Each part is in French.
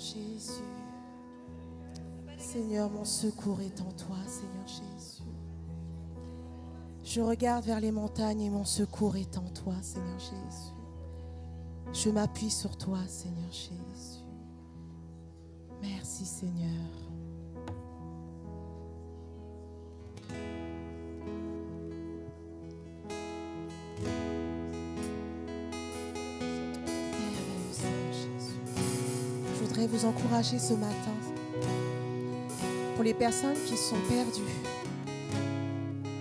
Jésus. Seigneur, mon secours est en toi, Seigneur Jésus. Je regarde vers les montagnes et mon secours est en toi, Seigneur Jésus. Je m'appuie sur toi, Seigneur Jésus. Merci, Seigneur. Merveilleux, Seigneur Jésus. Je voudrais vous encourager ce matin pour les personnes qui sont perdues,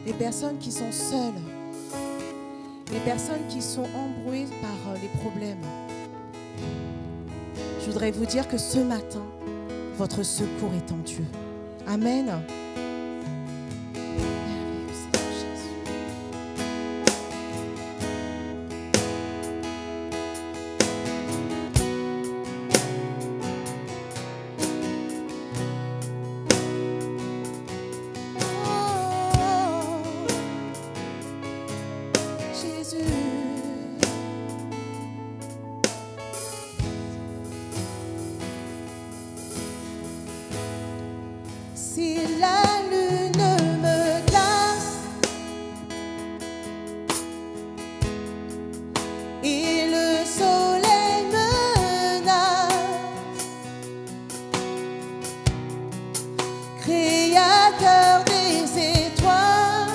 les personnes qui sont seules, les personnes qui sont embrouillées par les problèmes. Je voudrais vous dire que ce matin, votre secours est en Dieu. Amen. Merveilleux, Seigneur Jésus. Si la lune me glace et le soleil menace, Créateur des étoiles,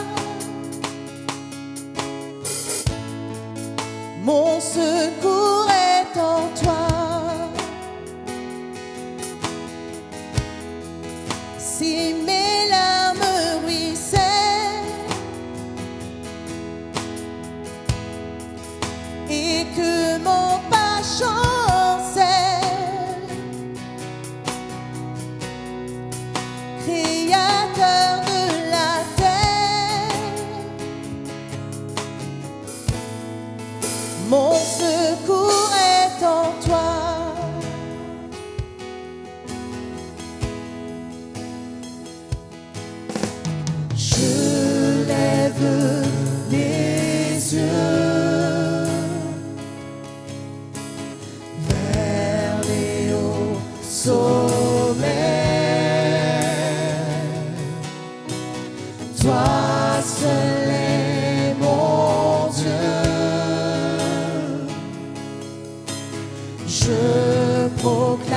mon secours est en toi. Si mes larmes ruissellent et que mon pas chancelle, Créateur de la terre, mon secours est en toi. Je lève les yeux vers les hauts sommets. Toi seul est mon Dieu. Je proclamerai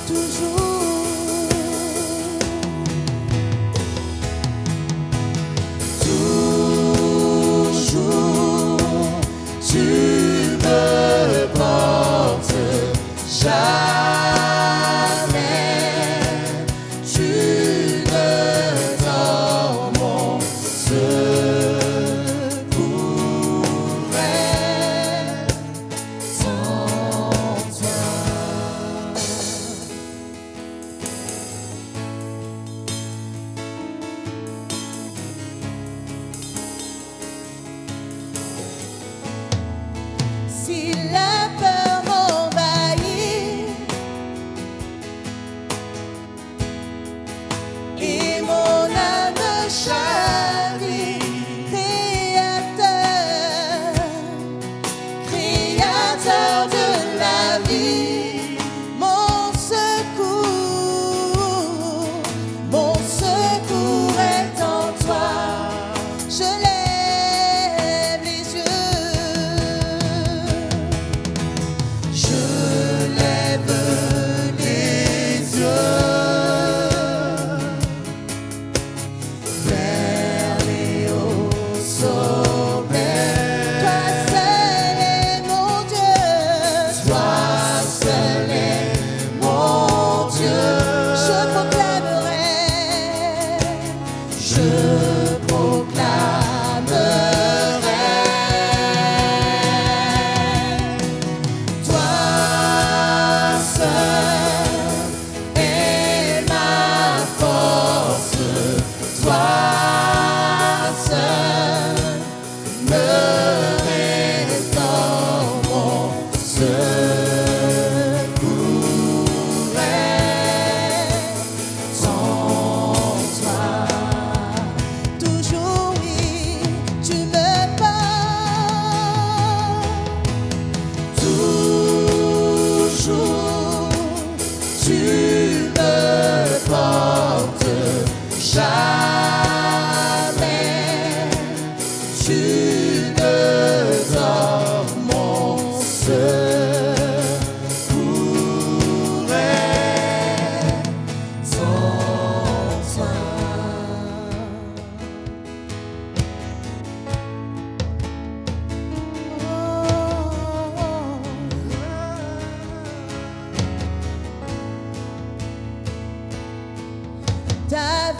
toujours.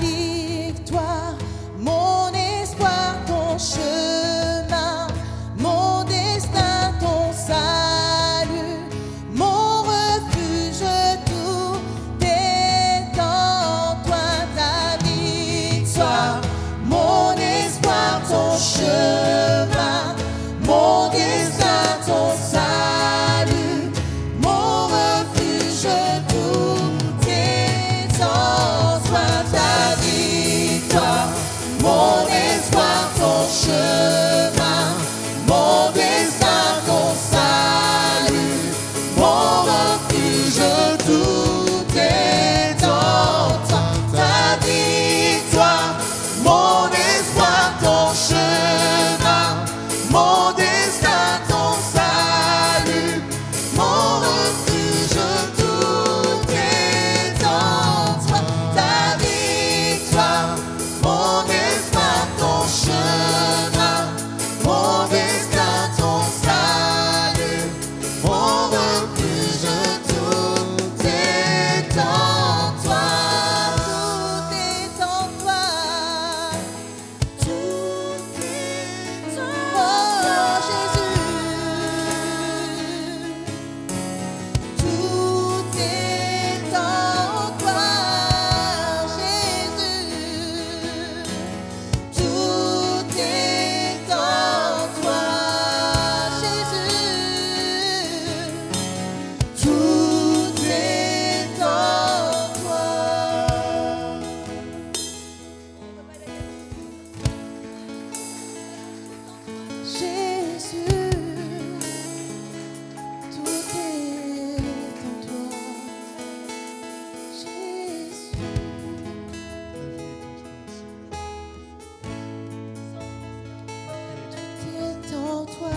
victoire, mon espoir, ton chemin, mon destin, ton salut, mon refuge, tout est en toi. Ta victoire, mon espoir, ton chemin, mon destin, ton salut, mon refuge, tout est en toi. Ta victoire, mon espoir, ton chemin, mon destin, ton salut, mon refuge, tout est en toi. Ta victoire, mon espoir, ton chemin, mon destin, ton salut, mon refuge, tout est en toi. Ta victoire, mon espoir, ton chemin, mon destin, ton salut, mon refuge, tout est en toi. Tout est en toi. Tout est en toi, Jésus. Tout est en toi, Jésus. Tout est en toi, Jésus. Tout est en toi. Jésus, tout est en toi. Jésus, tout est en toi.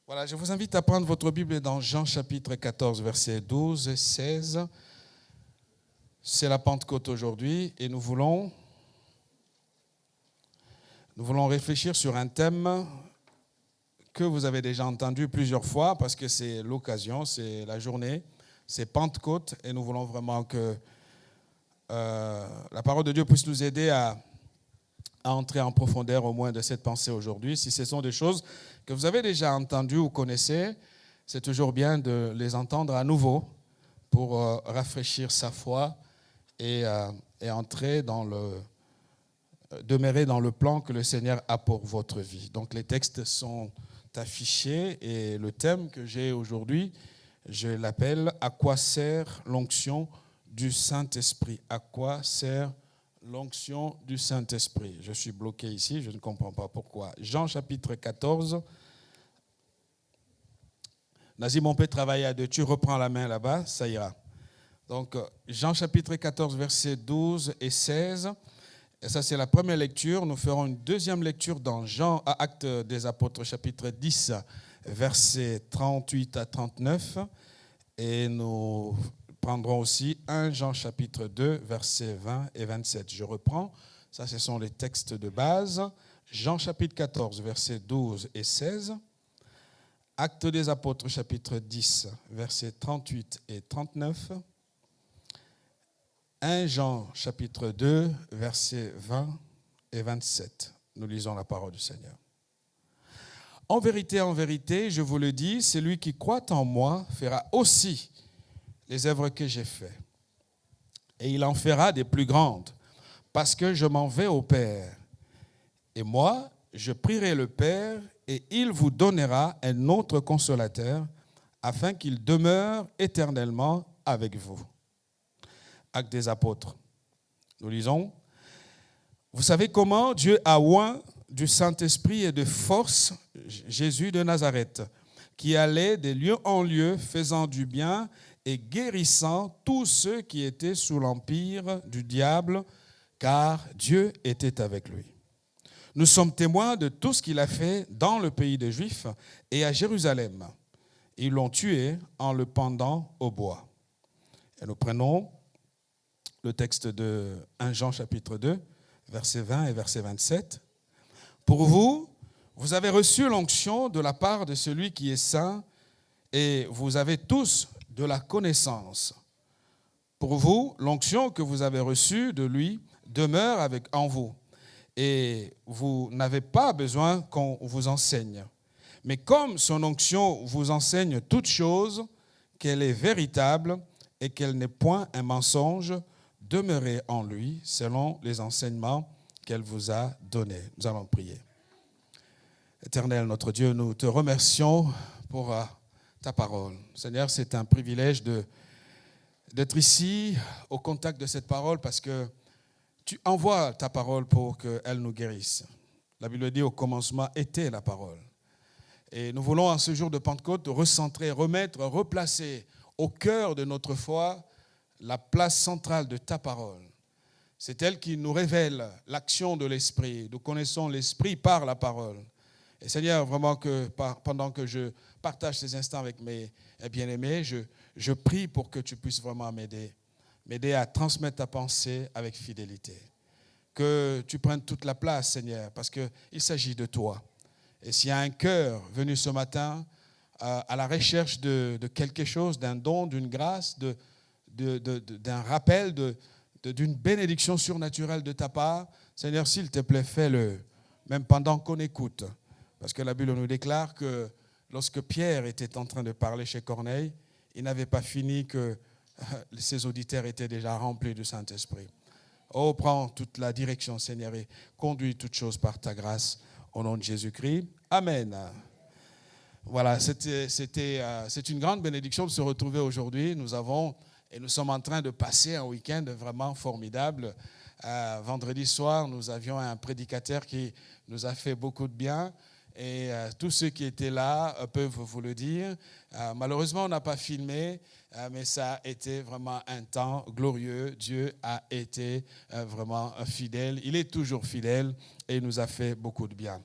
Voilà, je vous invite à prendre votre Bible dans Jean chapitre 14, versets 12 et 16. C'est la Pentecôte aujourd'hui et nous voulons réfléchir sur un thème que vous avez déjà entendu plusieurs fois parce que c'est l'occasion, c'est la journée, c'est Pentecôte et nous voulons vraiment que la parole de Dieu puisse nous aider à entrer en profondeur au moins de cette pensée aujourd'hui. Si ce sont des choses que vous avez déjà entendues ou connaissez, c'est toujours bien de les entendre à nouveau pour rafraîchir sa foi et entrer demeurer dans le plan que le Seigneur a pour votre vie. Donc les textes sont affichés et le thème que j'ai aujourd'hui, je l'appelle « À quoi sert l'onction du Saint-Esprit » À quoi sert l'onction du Saint-Esprit. Je suis bloqué ici, je ne comprends pas pourquoi. Jean chapitre 14. Nazim, on peut travailler à deux. Tu reprends la main là-bas, ça ira. Donc, Jean chapitre 14, versets 12 et 16. Et ça, c'est la première lecture. Nous ferons une deuxième lecture dans Actes des Apôtres, chapitre 10, versets 38 à 39. Et nous prendrons aussi 1 Jean chapitre 2, versets 20 et 27. Je reprends. Ça, ce sont les textes de base. Jean chapitre 14, versets 12 et 16. Actes des Apôtres, chapitre 10, versets 38 et 39. 1 Jean, chapitre 2, versets 20 et 27. Nous lisons la parole du Seigneur. En vérité, je vous le dis, celui qui croit en moi fera aussi les œuvres que j'ai faites. Et il en fera des plus grandes, parce que je m'en vais au Père. Et moi, je prierai le Père, et il vous donnera un autre consolateur, afin qu'il demeure éternellement avec vous. Actes des Apôtres. Nous lisons. Vous savez comment Dieu a oint du Saint-Esprit et de force Jésus de Nazareth, qui allait de lieu en lieu, faisant du bien et guérissant tous ceux qui étaient sous l'empire du diable, car Dieu était avec lui. Nous sommes témoins de tout ce qu'il a fait dans le pays des Juifs et à Jérusalem. Ils l'ont tué en le pendant au bois. Et nous prenons le texte de 1 Jean chapitre 2, versets 20 et verset 27. Pour vous, vous avez reçu l'onction de la part de celui qui est saint et vous avez tous de la connaissance. Pour vous, l'onction que vous avez reçue de lui demeure en vous et vous n'avez pas besoin qu'on vous enseigne. Mais comme son onction vous enseigne toutes choses, qu'elle est véritable et qu'elle n'est point un mensonge, demeurez en lui selon les enseignements qu'elle vous a donnés. Nous allons prier. Éternel, notre Dieu, nous te remercions pour ta parole. Seigneur, c'est un privilège d'être ici au contact de cette parole parce que tu envoies ta parole pour qu'elle nous guérisse. La Bible dit au commencement était la parole. Et nous voulons en ce jour de Pentecôte recentrer, remettre, replacer au cœur de notre foi la place centrale de ta parole. C'est elle qui nous révèle l'action de l'Esprit. Nous connaissons l'Esprit par la parole. Et Seigneur, vraiment que pendant que je partage ces instants avec mes bien-aimés, je prie pour que tu puisses vraiment m'aider à transmettre ta pensée avec fidélité. Que tu prennes toute la place, Seigneur, parce qu'il s'agit de toi. Et s'il y a un cœur venu ce matin à la recherche de quelque chose, d'un don, d'une grâce, d'un rappel, d'une bénédiction surnaturelle de ta part, Seigneur, s'il te plaît, fais-le, même pendant qu'on écoute. Parce que la Bible nous déclare que lorsque Pierre était en train de parler chez Corneille, il n'avait pas fini que ses auditeurs étaient déjà remplis du Saint-Esprit. Oh, prends toute la direction, Seigneur, et conduis toutes choses par ta grâce, au nom de Jésus-Christ. Amen. Voilà, c'est une grande bénédiction de se retrouver aujourd'hui. Nous sommes en train de passer un week-end vraiment formidable. Vendredi soir, nous avions un prédicateur qui nous a fait beaucoup de bien. Et tous ceux qui étaient là peuvent vous le dire. Malheureusement, on n'a pas filmé, mais ça a été vraiment un temps glorieux. Dieu a été vraiment fidèle. Il est toujours fidèle et il nous a fait beaucoup de bien.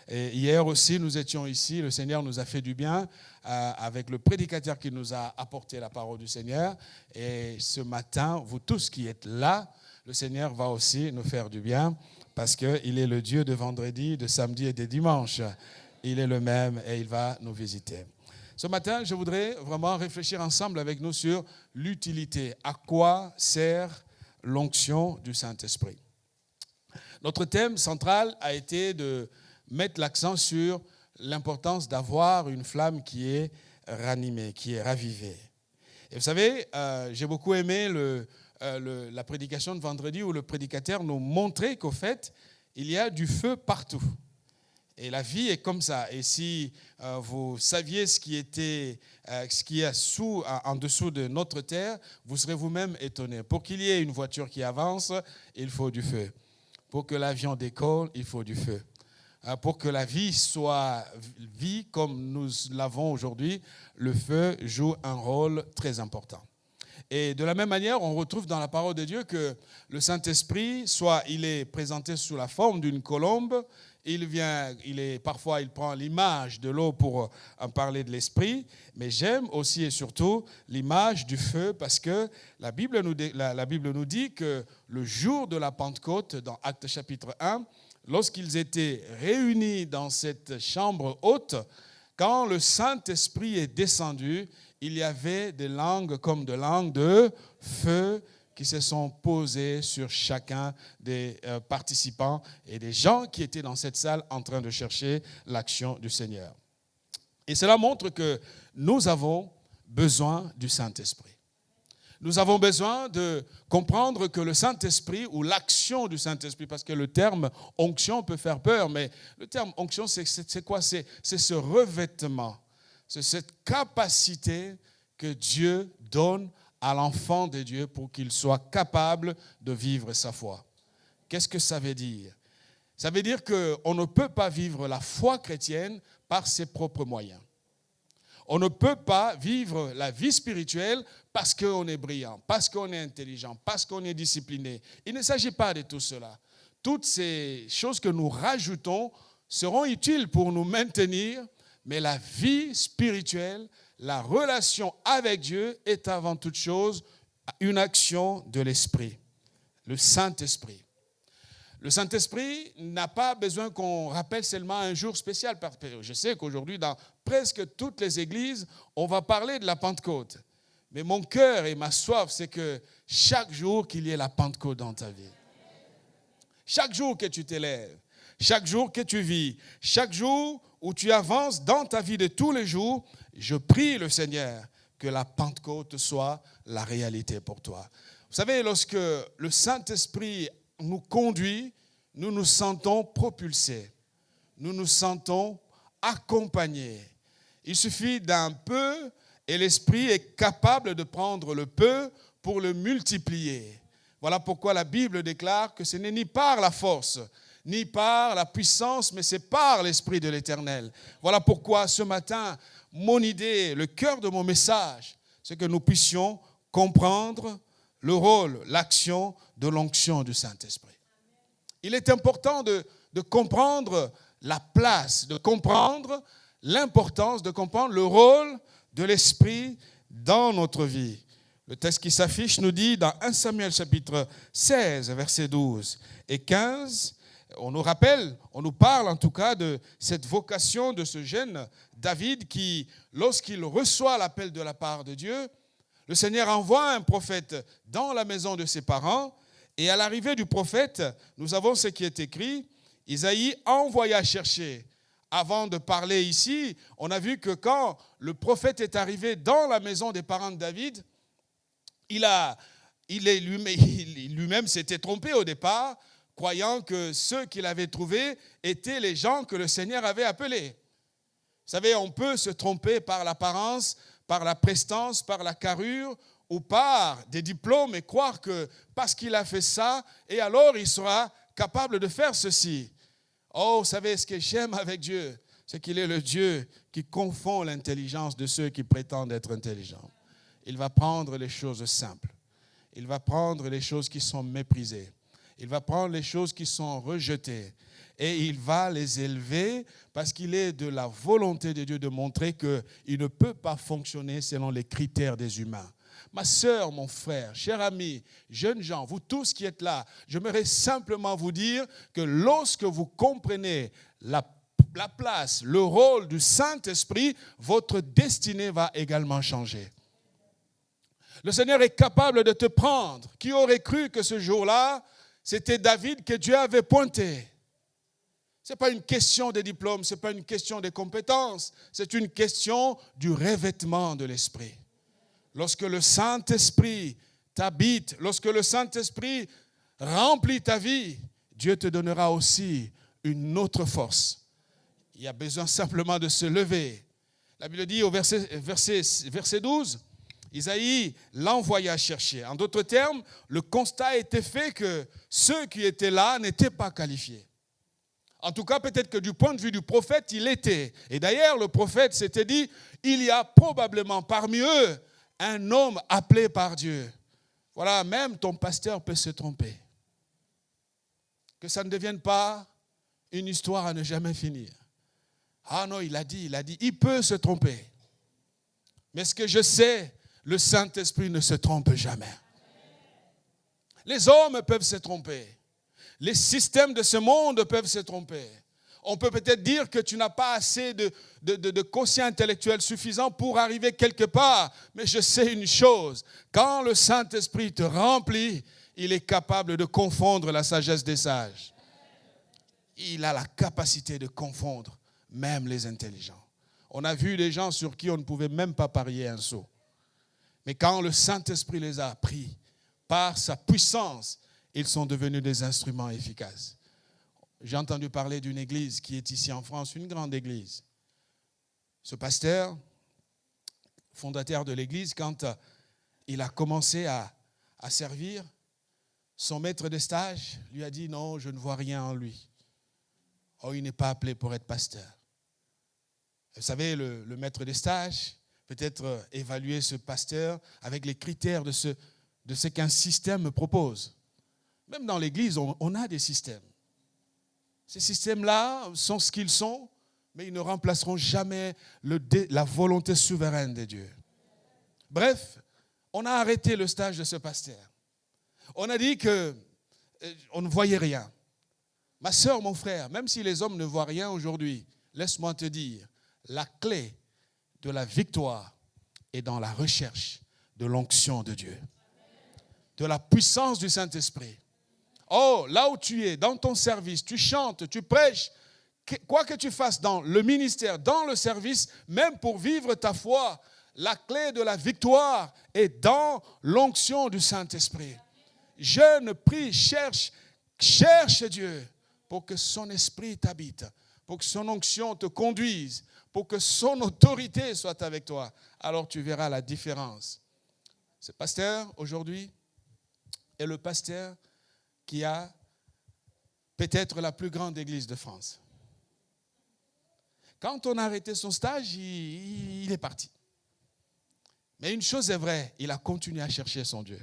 Et hier aussi, nous étions ici. Le Seigneur nous a fait du bien avec le prédicateur qui nous a apporté la parole du Seigneur. Et ce matin, vous tous qui êtes là, le Seigneur va aussi nous faire du bien. Parce qu'il est le Dieu de vendredi, de samedi et de dimanche. Il est le même et il va nous visiter. Ce matin, je voudrais vraiment réfléchir ensemble avec nous sur l'utilité. À quoi sert l'onction du Saint-Esprit? Notre thème central a été de mettre l'accent sur l'importance d'avoir une flamme qui est ranimée, qui est ravivée. Et vous savez, j'ai beaucoup aimé la prédication de vendredi où le prédicateur nous montrait qu'au fait, il y a du feu partout. Et la vie est comme ça. Et si vous saviez ce qui est en dessous de notre terre, vous serez vous-même étonné. Pour qu'il y ait une voiture qui avance, il faut du feu. Pour que l'avion décolle, il faut du feu. Pour que la vie soit vie comme nous l'avons aujourd'hui, le feu joue un rôle très important. Et de la même manière, on retrouve dans la parole de Dieu que le Saint-Esprit, soit il est présenté sous la forme d'une colombe, parfois il prend l'image de l'eau pour en parler de l'Esprit, mais j'aime aussi et surtout l'image du feu parce que la Bible nous dit que le jour de la Pentecôte, dans Actes chapitre 1, lorsqu'ils étaient réunis dans cette chambre haute, quand le Saint-Esprit est descendu, il y avait des langues comme des langues de feu qui se sont posées sur chacun des participants et des gens qui étaient dans cette salle en train de chercher l'action du Seigneur. Et cela montre que nous avons besoin du Saint-Esprit. Nous avons besoin de comprendre que le Saint-Esprit ou l'action du Saint-Esprit, parce que le terme onction peut faire peur, mais le terme onction, c'est quoi? C'est ce revêtement. C'est cette capacité que Dieu donne à l'enfant de Dieu pour qu'il soit capable de vivre sa foi. Qu'est-ce que ça veut dire? Ça veut dire qu'on ne peut pas vivre la foi chrétienne par ses propres moyens. On ne peut pas vivre la vie spirituelle parce qu'on est brillant, parce qu'on est intelligent, parce qu'on est discipliné. Il ne s'agit pas de tout cela. Toutes ces choses que nous rajoutons seront utiles pour nous maintenir, mais la vie spirituelle, la relation avec Dieu est avant toute chose une action de l'Esprit, le Saint-Esprit. Le Saint-Esprit n'a pas besoin qu'on rappelle seulement un jour spécial. Je sais qu'aujourd'hui, dans presque toutes les églises, on va parler de la Pentecôte. Mais mon cœur et ma soif, c'est que chaque jour qu'il y ait la Pentecôte dans ta vie. Chaque jour que tu t'élèves, chaque jour que tu vis, chaque jour où tu avances dans ta vie de tous les jours, je prie le Seigneur que la Pentecôte soit la réalité pour toi. Vous savez, lorsque le Saint-Esprit nous conduit, nous nous sentons propulsés, nous nous sentons accompagnés. Il suffit d'un peu et l'Esprit est capable de prendre le peu pour le multiplier. Voilà pourquoi la Bible déclare que ce n'est ni par la force, ni par la puissance, mais c'est par l'Esprit de l'Éternel. Voilà pourquoi ce matin, mon idée, le cœur de mon message, c'est que nous puissions comprendre le rôle, l'action de l'onction du Saint-Esprit. Il est important de comprendre la place, de comprendre l'importance, de comprendre le rôle de l'Esprit dans notre vie. Le texte qui s'affiche nous dit dans 1 Samuel chapitre 16, versets 12 et 15, on nous rappelle, on nous parle en tout cas de cette vocation de ce jeune David qui, lorsqu'il reçoit l'appel de la part de Dieu, le Seigneur envoie un prophète dans la maison de ses parents et à l'arrivée du prophète, nous avons ce qui est écrit, Isaïe envoya chercher. Avant de parler ici, on a vu que quand le prophète est arrivé dans la maison des parents de David, lui-même s'était trompé au départ, croyant que ceux qu'il avait trouvés étaient les gens que le Seigneur avait appelés. Vous savez, on peut se tromper par l'apparence, par la prestance, par la carrure ou par des diplômes et croire que parce qu'il a fait ça, et alors il sera capable de faire ceci. Oh, vous savez, ce que j'aime avec Dieu, c'est qu'il est le Dieu qui confond l'intelligence de ceux qui prétendent être intelligents. Il va prendre les choses simples. Il va prendre les choses qui sont méprisées. Il va prendre les choses qui sont rejetées. Et il va les élever parce qu'il est de la volonté de Dieu de montrer qu'il ne peut pas fonctionner selon les critères des humains. Ma sœur, mon frère, cher ami, jeunes gens, vous tous qui êtes là, j'aimerais simplement vous dire que lorsque vous comprenez la place, le rôle du Saint-Esprit, votre destinée va également changer. Le Seigneur est capable de te prendre. Qui aurait cru que ce jour-là, c'était David que Dieu avait pointé? Ce n'est pas une question de diplôme, ce n'est pas une question de compétences, c'est une question du revêtement de l'Esprit. Lorsque le Saint-Esprit t'habite, lorsque le Saint-Esprit remplit ta vie, Dieu te donnera aussi une autre force. Il y a besoin simplement de se lever. La Bible dit au verset 12, Isaïe l'envoya chercher. En d'autres termes, le constat était fait que ceux qui étaient là n'étaient pas qualifiés. En tout cas, peut-être que du point de vue du prophète, il était. Et d'ailleurs, le prophète s'était dit, il y a probablement parmi eux un homme appelé par Dieu. Voilà, même ton pasteur peut se tromper. Que ça ne devienne pas une histoire à ne jamais finir. Ah non, il a dit, il peut se tromper. Mais ce que je sais, le Saint-Esprit ne se trompe jamais. Les hommes peuvent se tromper. Les systèmes de ce monde peuvent se tromper. On peut peut-être dire que tu n'as pas assez de quotient intellectuel suffisant pour arriver quelque part. Mais je sais une chose, quand le Saint-Esprit te remplit, il est capable de confondre la sagesse des sages. Il a la capacité de confondre même les intelligents. On a vu des gens sur qui on ne pouvait même pas parier un sou. Mais quand le Saint-Esprit les a pris, par sa puissance, ils sont devenus des instruments efficaces. J'ai entendu parler d'une église qui est ici en France, une grande église. Ce pasteur, fondateur de l'église, quand il a commencé à servir, son maître de stage lui a dit « Non, je ne vois rien en lui. Oh, il n'est pas appelé pour être pasteur. » Vous savez, le maître des stages, peut-être évaluer ce pasteur avec les critères de ce qu'un système propose. Même dans l'Église, on a des systèmes. Ces systèmes-là sont ce qu'ils sont, mais ils ne remplaceront jamais la volonté souveraine de Dieu. Bref, on a arrêté le stage de ce pasteur. On a dit qu'on ne voyait rien. Ma soeur, mon frère, même si les hommes ne voient rien aujourd'hui, laisse-moi te dire, la clé de la victoire est dans la recherche de l'onction de Dieu, de la puissance du Saint-Esprit. Oh, là où tu es, dans ton service, tu chantes, tu prêches, quoi que tu fasses dans le ministère, dans le service, même pour vivre ta foi, la clé de la victoire est dans l'onction du Saint-Esprit. Jeûne, prie, cherche Dieu pour que son esprit t'habite, pour que son onction te conduise, pour que son autorité soit avec toi. Alors tu verras la différence. Ce pasteur, aujourd'hui, est le pasteur qui a peut-être la plus grande église de France. Quand on a arrêté son stage, il est parti. Mais une chose est vraie, il a continué à chercher son Dieu.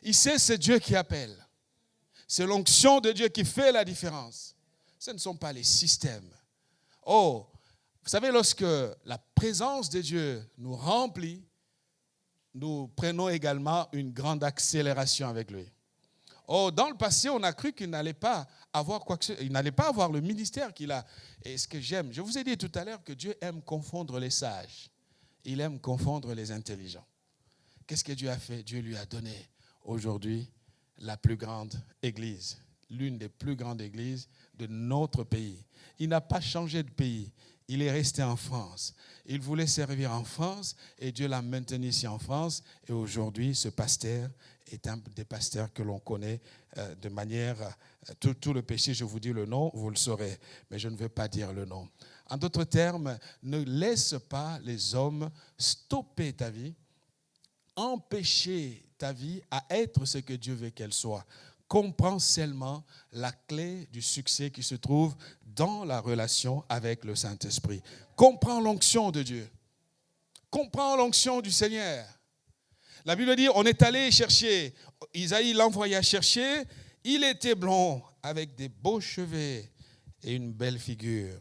Il sait c'est Dieu qui appelle. C'est l'onction de Dieu qui fait la différence. Ce ne sont pas les systèmes. Oh, vous savez, lorsque la présence de Dieu nous remplit, nous prenons également une grande accélération avec lui. Oh, dans le passé, on a cru qu'il n'allait pas avoir il n'allait pas avoir le ministère qu'il a. Et ce que j'aime, je vous ai dit tout à l'heure que Dieu aime confondre les sages. Il aime confondre les intelligents. Qu'est-ce que Dieu a fait? Dieu lui a donné aujourd'hui la plus grande église, l'une des plus grandes églises de notre pays. Il n'a pas changé de pays. Il est resté en France. Il voulait servir en France et Dieu l'a maintenu ici en France. Et aujourd'hui, ce pasteur est un des pasteurs que l'on connaît de manière... Tout le péché, je vous dis le nom, vous le saurez. Mais je ne veux pas dire le nom. En d'autres termes, ne laisse pas les hommes stopper ta vie, empêcher ta vie à être ce que Dieu veut qu'elle soit. Comprends seulement la clé du succès qui se trouve dans la relation avec le Saint-Esprit. Comprends l'onction de Dieu. Comprends l'onction du Seigneur. La Bible dit, on est allé chercher. Isaïe l'envoya chercher. Il était blond, avec des beaux cheveux et une belle figure.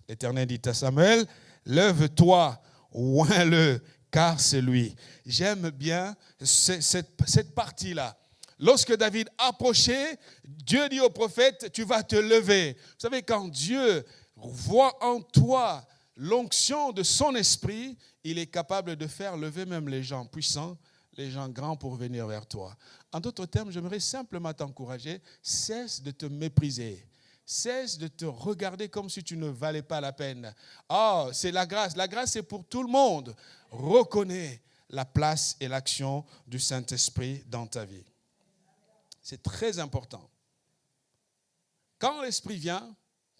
L'Éternel dit à Samuel, lève-toi, oins-le, car c'est lui. J'aime bien cette partie-là. Lorsque David approchait, Dieu dit au prophète, tu vas te lever. Vous savez, quand Dieu voit en toi l'onction de son esprit, il est capable de faire lever même les gens puissants, les gens grands pour venir vers toi. En d'autres termes, j'aimerais simplement t'encourager, cesse de te mépriser. Cesse de te regarder comme si tu ne valais pas la peine. Oh, c'est la grâce. La grâce, c'est pour tout le monde. Reconnais la place et l'action du Saint-Esprit dans ta vie. C'est très important. Quand l'Esprit vient,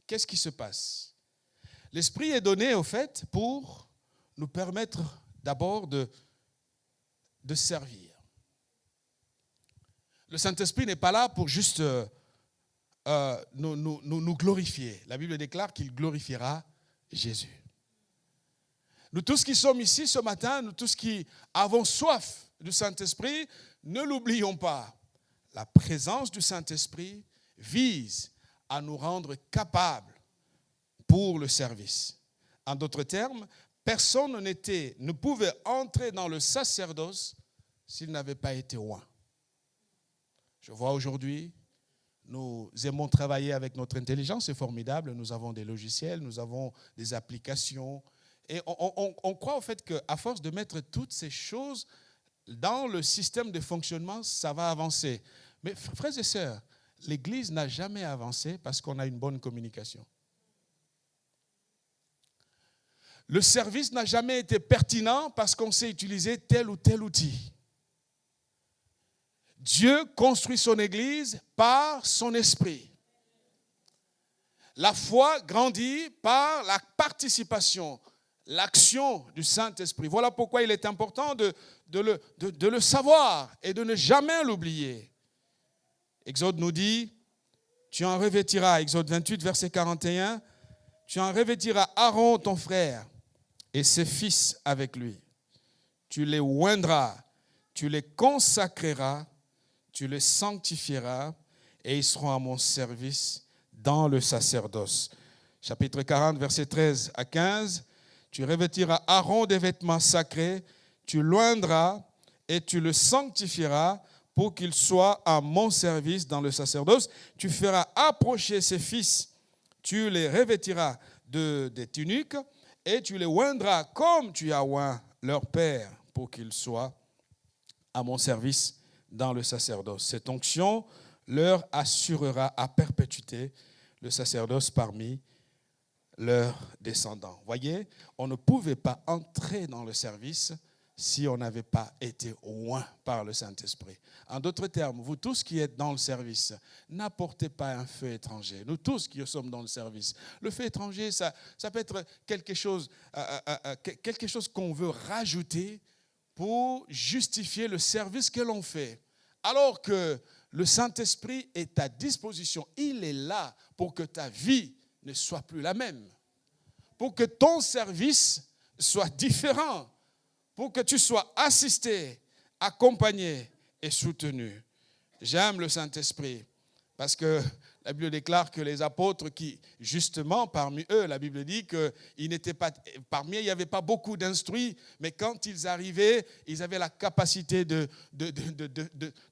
qu'est-ce qui se passe? L'Esprit est donné, au fait, pour nous permettre d'abord de servir. Le Saint-Esprit n'est pas là pour juste nous glorifier. La Bible déclare qu'il glorifiera Jésus. Nous tous qui sommes ici ce matin, nous tous qui avons soif du Saint-Esprit, ne l'oublions pas. La présence du Saint-Esprit vise à nous rendre capables pour le service. En d'autres termes, personne ne pouvait entrer dans le sacerdoce s'il n'avait pas été oint. Je vois aujourd'hui, nous aimons travailler avec notre intelligence, c'est formidable, nous avons des logiciels, nous avons des applications, et on croit au fait qu'à force de mettre toutes ces choses dans le système de fonctionnement, ça va avancer. Mais frères et sœurs, l'Église n'a jamais avancé parce qu'on a une bonne communication. Le service n'a jamais été pertinent parce qu'on sait utiliser tel ou tel outil. Dieu construit son Église par son esprit. La foi grandit par la participation, l'action du Saint-Esprit. Voilà pourquoi il est important de le savoir et de ne jamais l'oublier. Exode nous dit, tu en revêtiras, Exode 28, verset 41, Tu en revêtiras Aaron, ton frère, et ses fils avec lui. Tu les oindras, tu les consacreras, tu les sanctifieras, et ils seront à mon service dans le sacerdoce. Chapitre 40, versets 13 à 15. Tu revêtiras Aaron des vêtements sacrés, tu l'oindras et tu le sanctifieras pour qu'il soit à mon service dans le sacerdoce. Tu feras approcher ses fils, tu les revêtiras des tuniques et tu les oindras comme tu as oint leur père pour qu'ils soient à mon service dans le sacerdoce. Cette onction leur assurera à perpétuité le sacerdoce parmi leurs descendants. Voyez, on ne pouvait pas entrer dans le service si on n'avait pas été oint par le Saint-Esprit. En d'autres termes, vous tous qui êtes dans le service, n'apportez pas un feu étranger. Nous tous qui sommes dans le service. Le feu étranger, ça peut être quelque chose qu'on veut rajouter pour justifier le service que l'on fait. Alors que le Saint-Esprit est à disposition. Il est là pour que ta vie ne soit plus la même. Pour que ton service soit différent. Pour que tu sois assisté, accompagné et soutenu. J'aime le Saint-Esprit parce que la Bible déclare que les apôtres qui, justement, parmi eux, la Bible dit parmi eux, il n'y avait pas beaucoup d'instruits, mais quand ils arrivaient, ils avaient la capacité de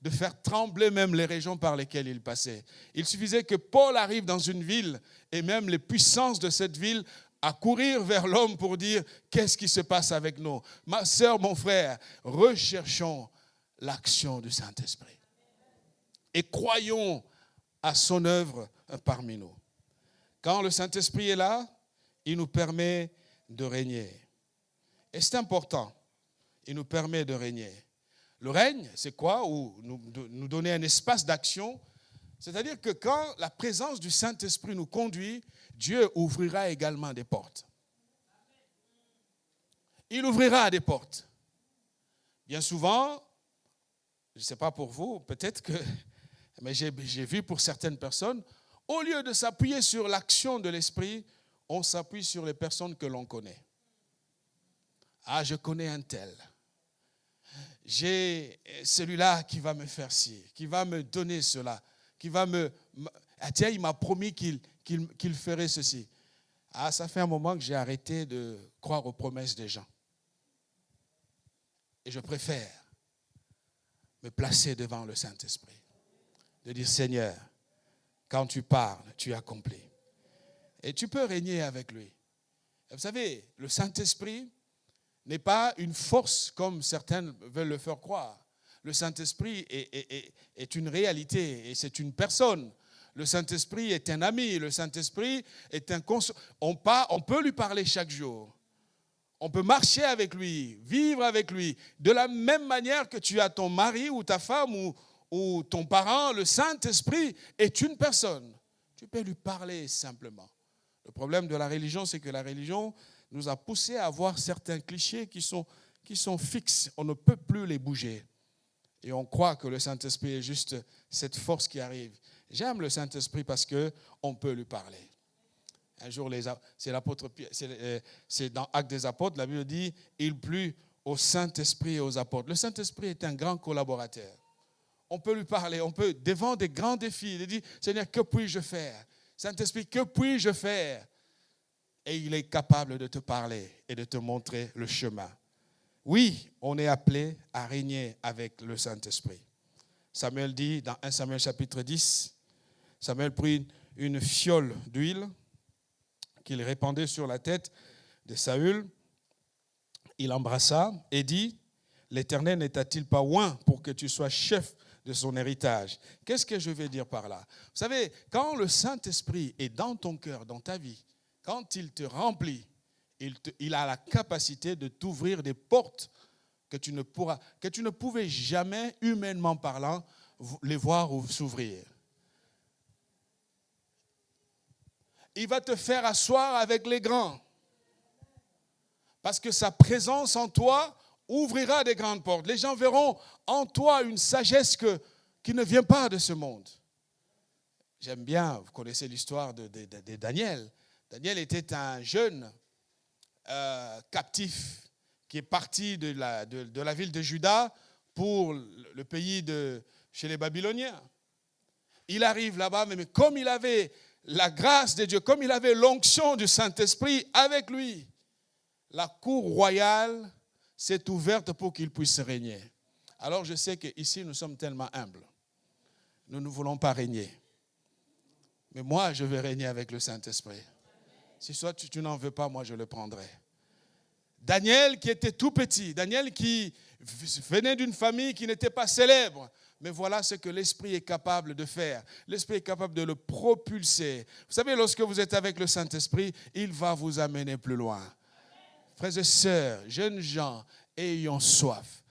faire trembler même les régions par lesquelles ils passaient. Il suffisait que Paul arrive dans une ville et même les puissances de cette ville à courir vers l'homme pour dire qu'est-ce qui se passe avec nous. Ma sœur, mon frère, recherchons l'action du Saint-Esprit et croyons à son œuvre parmi nous. Quand le Saint-Esprit est là, il nous permet de régner. Et c'est important, il nous permet de régner. Le règne, c'est quoi? Ou nous donner un espace d'action. C'est-à-dire que quand la présence du Saint-Esprit nous conduit, Dieu ouvrira également des portes. Il ouvrira des portes. Bien souvent, je ne sais pas pour vous, peut-être que, mais j'ai vu pour certaines personnes, au lieu de s'appuyer sur l'action de l'Esprit, on s'appuie sur les personnes que l'on connaît. Ah, je connais un tel. J'ai celui-là qui va me faire ci, qui va me donner cela, qui va ah tiens, il m'a promis qu'il ferait ceci. Ah, ça fait un moment que j'ai arrêté de croire aux promesses des gens. Et je préfère me placer devant le Saint-Esprit. De dire, Seigneur, quand tu parles, tu accomplis. Et tu peux régner avec lui. Vous savez, le Saint-Esprit n'est pas une force comme certains veulent le faire croire. Le Saint-Esprit est une réalité et c'est une personne. Le Saint-Esprit est un ami. Le Saint-Esprit est un on peut lui parler chaque jour. On peut marcher avec lui, vivre avec lui. De la même manière que tu as ton mari ou ta femme ou ton parent, le Saint-Esprit est une personne. Tu peux lui parler simplement. Le problème de la religion, c'est que la religion nous a poussé à avoir certains clichés qui sont fixes. On ne peut plus les bouger. Et on croit que le Saint-Esprit est juste cette force qui arrive. J'aime le Saint-Esprit parce qu'on peut lui parler. Un jour, c'est l'apôtre Pierre, c'est dans Actes des Apôtres, la Bible dit « Il plut au Saint-Esprit et aux apôtres ». Le Saint-Esprit est un grand collaborateur. On peut lui parler, on peut, devant des grands défis, il dit « Seigneur, que puis-je faire ?» Saint-Esprit, que puis-je faire? Et il est capable de te parler et de te montrer le chemin. Oui, on est appelé à régner avec le Saint-Esprit. Samuel dit dans 1 Samuel chapitre 10, Samuel prit une fiole d'huile qu'il répandait sur la tête de Saül. Il embrassa et dit, l'Éternel n'était-il pas oint pour que tu sois chef de son héritage? Qu'est-ce que je vais dire par là? Vous savez, quand le Saint-Esprit est dans ton cœur, dans ta vie, quand il te remplit, il a la capacité de t'ouvrir des portes que tu ne pouvais jamais, humainement parlant, les voir s'ouvrir. Il va te faire asseoir avec les grands. Parce que sa présence en toi ouvrira des grandes portes. Les gens verront en toi une sagesse qui ne vient pas de ce monde. J'aime bien, vous connaissez l'histoire de Daniel. Daniel était un jeune captif qui est parti de la ville de Juda pour le pays chez les Babyloniens. Il arrive là-bas, mais comme il avait la grâce de Dieu, comme il avait l'onction du Saint-Esprit avec lui, la cour royale s'est ouverte pour qu'il puisse régner. Alors je sais qu'ici nous sommes tellement humbles. Nous ne voulons pas régner. Mais moi, je vais régner avec le Saint-Esprit. Si toi, tu n'en veux pas, moi, je le prendrai. Daniel qui était tout petit, Daniel qui venait d'une famille qui n'était pas célèbre, mais voilà ce que l'Esprit est capable de faire. L'Esprit est capable de le propulser. Vous savez, lorsque vous êtes avec le Saint-Esprit, il va vous amener plus loin. Frères et sœurs, jeunes gens, ayons soif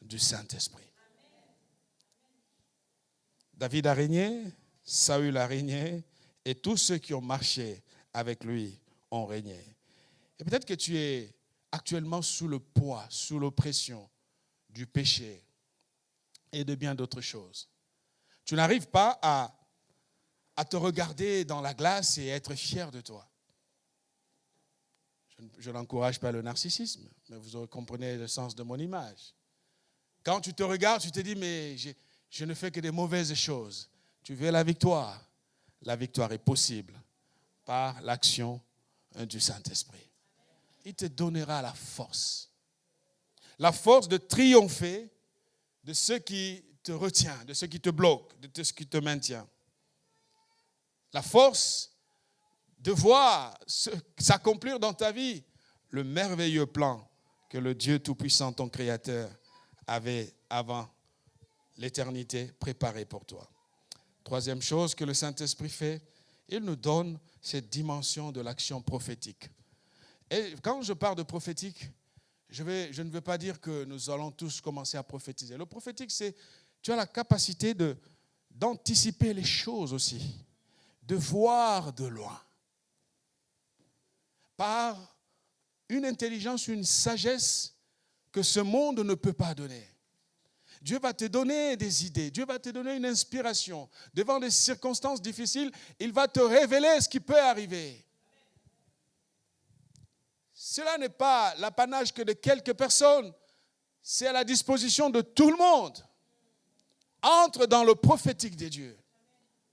du Saint-Esprit. David a régné, Saül a régné, et tous ceux qui ont marché avec lui ont régné. Et peut-être que tu es actuellement sous le poids, sous l'oppression du péché et de bien d'autres choses. Tu n'arrives pas à te regarder dans la glace et être fier de toi. Je n'encourage pas le narcissisme, mais vous comprenez le sens de mon image. Quand tu te regardes, tu te dis, mais je ne fais que des mauvaises choses. Tu veux la victoire. La victoire est possible par l'action du Saint-Esprit. Il te donnera la force de triompher de ce qui te retient, de ce qui te bloque, de ce qui te maintient. La force de voir s'accomplir dans ta vie le merveilleux plan que le Dieu Tout-Puissant, ton Créateur, avait avant l'éternité préparé pour toi. Troisième chose que le Saint-Esprit fait, il nous donne cette dimension de l'action prophétique. Et quand je parle de prophétique, je ne veux pas dire que nous allons tous commencer à prophétiser. Le prophétique, c'est, tu as la capacité d'anticiper les choses aussi, de voir de loin. Par une intelligence, une sagesse que ce monde ne peut pas donner. Dieu va te donner des idées, Dieu va te donner une inspiration. Devant des circonstances difficiles, il va te révéler ce qui peut arriver. Cela n'est pas l'apanage que de quelques personnes, c'est à la disposition de tout le monde. Entre dans le prophétique des dieux,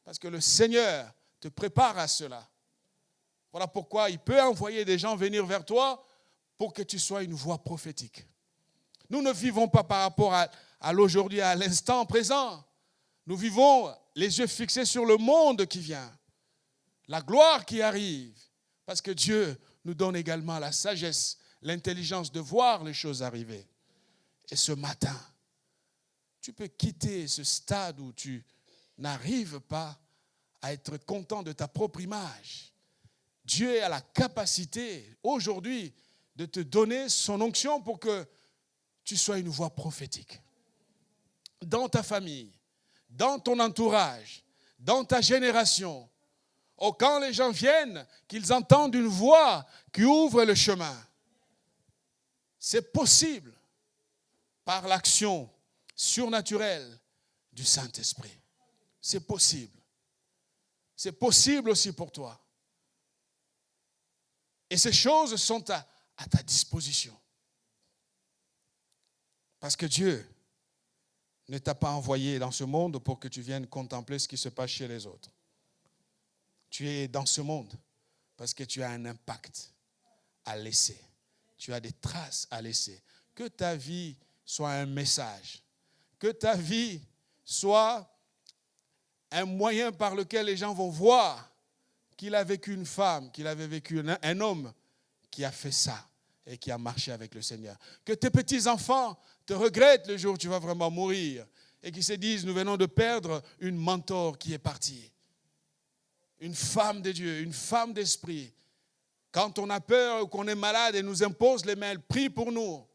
parce que le Seigneur te prépare à cela. Voilà pourquoi il peut envoyer des gens venir vers toi pour que tu sois une voix prophétique. Nous ne vivons pas par rapport à l'aujourd'hui, à l'instant présent. Nous vivons les yeux fixés sur le monde qui vient, la gloire qui arrive, parce que Dieu nous donne également la sagesse, l'intelligence de voir les choses arriver. Et ce matin, tu peux quitter ce stade où tu n'arrives pas à être content de ta propre image. Dieu a la capacité aujourd'hui de te donner son onction pour que tu sois une voix prophétique. Dans ta famille, dans ton entourage, dans ta génération. Oh, quand les gens viennent, qu'ils entendent une voix qui ouvre le chemin. C'est possible par l'action surnaturelle du Saint-Esprit. C'est possible. C'est possible aussi pour toi. Et ces choses sont à ta disposition. Parce que Dieu ne t'a pas envoyé dans ce monde pour que tu viennes contempler ce qui se passe chez les autres. Tu es dans ce monde parce que tu as un impact à laisser. Tu as des traces à laisser. Que ta vie soit un message. Que ta vie soit un moyen par lequel les gens vont voir qu'il a vécu une femme, qu'il avait vécu un homme qui a fait ça et qui a marché avec le Seigneur. Que tes petits-enfants te regrettent le jour où tu vas vraiment mourir et qu'ils se disent, nous venons de perdre une mentor qui est partie. Une femme de Dieu, une femme d'esprit. Quand on a peur ou qu'on est malade, elle nous impose les mains, elle prie pour nous.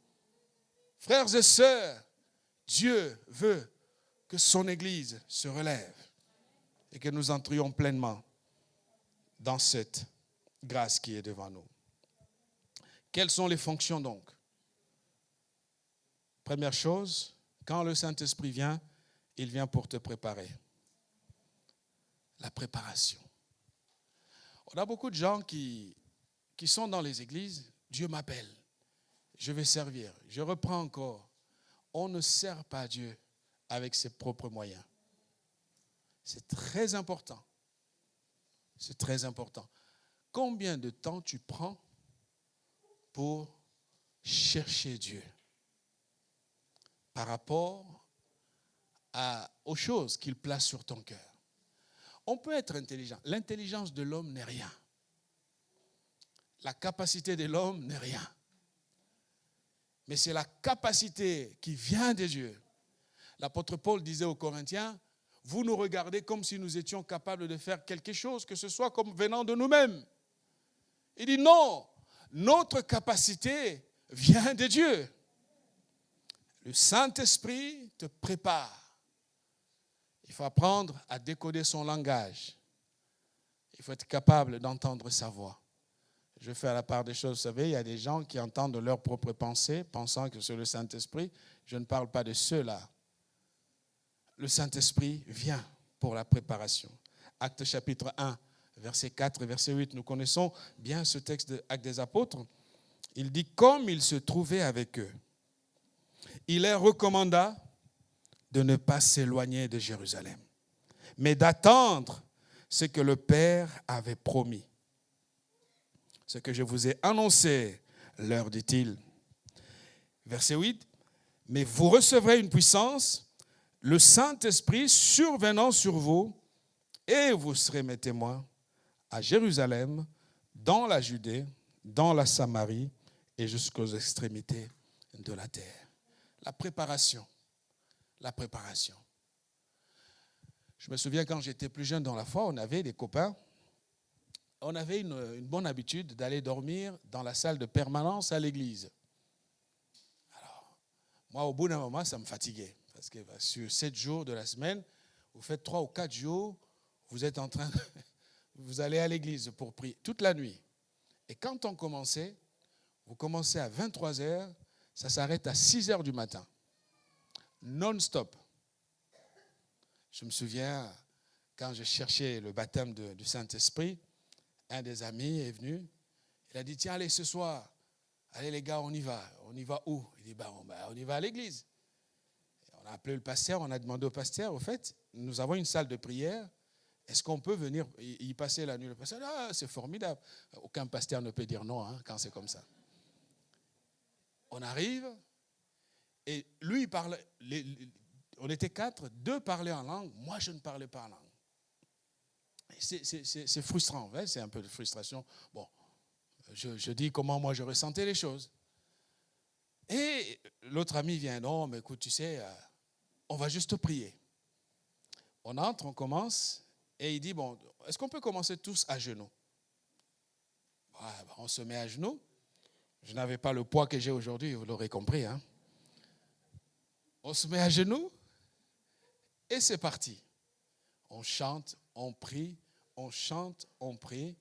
Frères et sœurs, Dieu veut que son Église se relève et que nous entrions pleinement dans cette grâce qui est devant nous. Quelles sont les fonctions donc? Première chose, quand le Saint-Esprit vient, il vient pour te préparer. La préparation. On a beaucoup de gens qui sont dans les églises. Dieu m'appelle. Je vais servir. Je reprends encore. On ne sert pas Dieu avec ses propres moyens. C'est très important. C'est très important. Combien de temps tu prends pour chercher Dieu par rapport aux choses qu'il place sur ton cœur? On peut être intelligent. L'intelligence de l'homme n'est rien. La capacité de l'homme n'est rien. Mais c'est la capacité qui vient de Dieu. L'apôtre Paul disait aux Corinthiens, vous nous regardez comme si nous étions capables de faire quelque chose, que ce soit comme venant de nous-mêmes. Il dit non, notre capacité vient de Dieu. Le Saint-Esprit te prépare. Il faut apprendre à décoder son langage. Il faut être capable d'entendre sa voix. Je fais à la part des choses, vous savez, il y a des gens qui entendent leurs propres pensées, pensant que c'est le Saint-Esprit. Je ne parle pas de ceux-là. Le Saint-Esprit vient pour la préparation. Actes chapitre 1, verset 4 et verset 8. Nous connaissons bien ce texte de Actes des Apôtres. Il dit, comme il se trouvait avec eux, il leur recommanda de ne pas s'éloigner de Jérusalem, mais d'attendre ce que le Père avait promis. Ce que je vous ai annoncé, leur dit-il. Verset 8, mais vous recevrez une puissance, le Saint-Esprit survenant sur vous, et vous serez mes témoins à Jérusalem, dans la Judée, dans la Samarie et jusqu'aux extrémités de la terre. La préparation. La préparation. Je me souviens quand j'étais plus jeune dans la foi, on avait des copains. On avait une bonne habitude d'aller dormir dans la salle de permanence à l'église. Alors, moi, au bout d'un moment, ça me fatiguait. Parce que sur 7 jours de la semaine, vous faites 3 ou 4 jours, vous êtes en train de... Vous allez à l'église pour prier toute la nuit. Et quand on commençait, vous commencez à 23h, ça s'arrête à 6h du matin. Non-stop. Je me souviens, quand je cherchais le baptême du Saint-Esprit, un des amis est venu, il a dit, tiens, allez ce soir, allez les gars, on y va. On y va où? Il dit, on y va à l'église. On a appelé le pasteur, on a demandé au pasteur, au fait, nous avons une salle de prière, est-ce qu'on peut venir y passer la nuit? Le pasteur, c'est formidable. Aucun pasteur ne peut dire non quand c'est comme ça. On arrive, et lui, il parle, on était 4, 2 parlaient en langue, moi je ne parlais pas en langue. C'est frustrant, ouais, c'est un peu de frustration. Bon, je dis comment moi je ressentais les choses. Et l'autre ami vient, non, mais écoute, tu sais, on va juste prier. On entre, on commence, et il dit, bon, est-ce qu'on peut commencer tous à genoux? On se met à genoux. Je n'avais pas le poids que j'ai aujourd'hui, vous l'aurez compris. On se met à genoux, et c'est parti. On chante, on prie, on chante, on prie.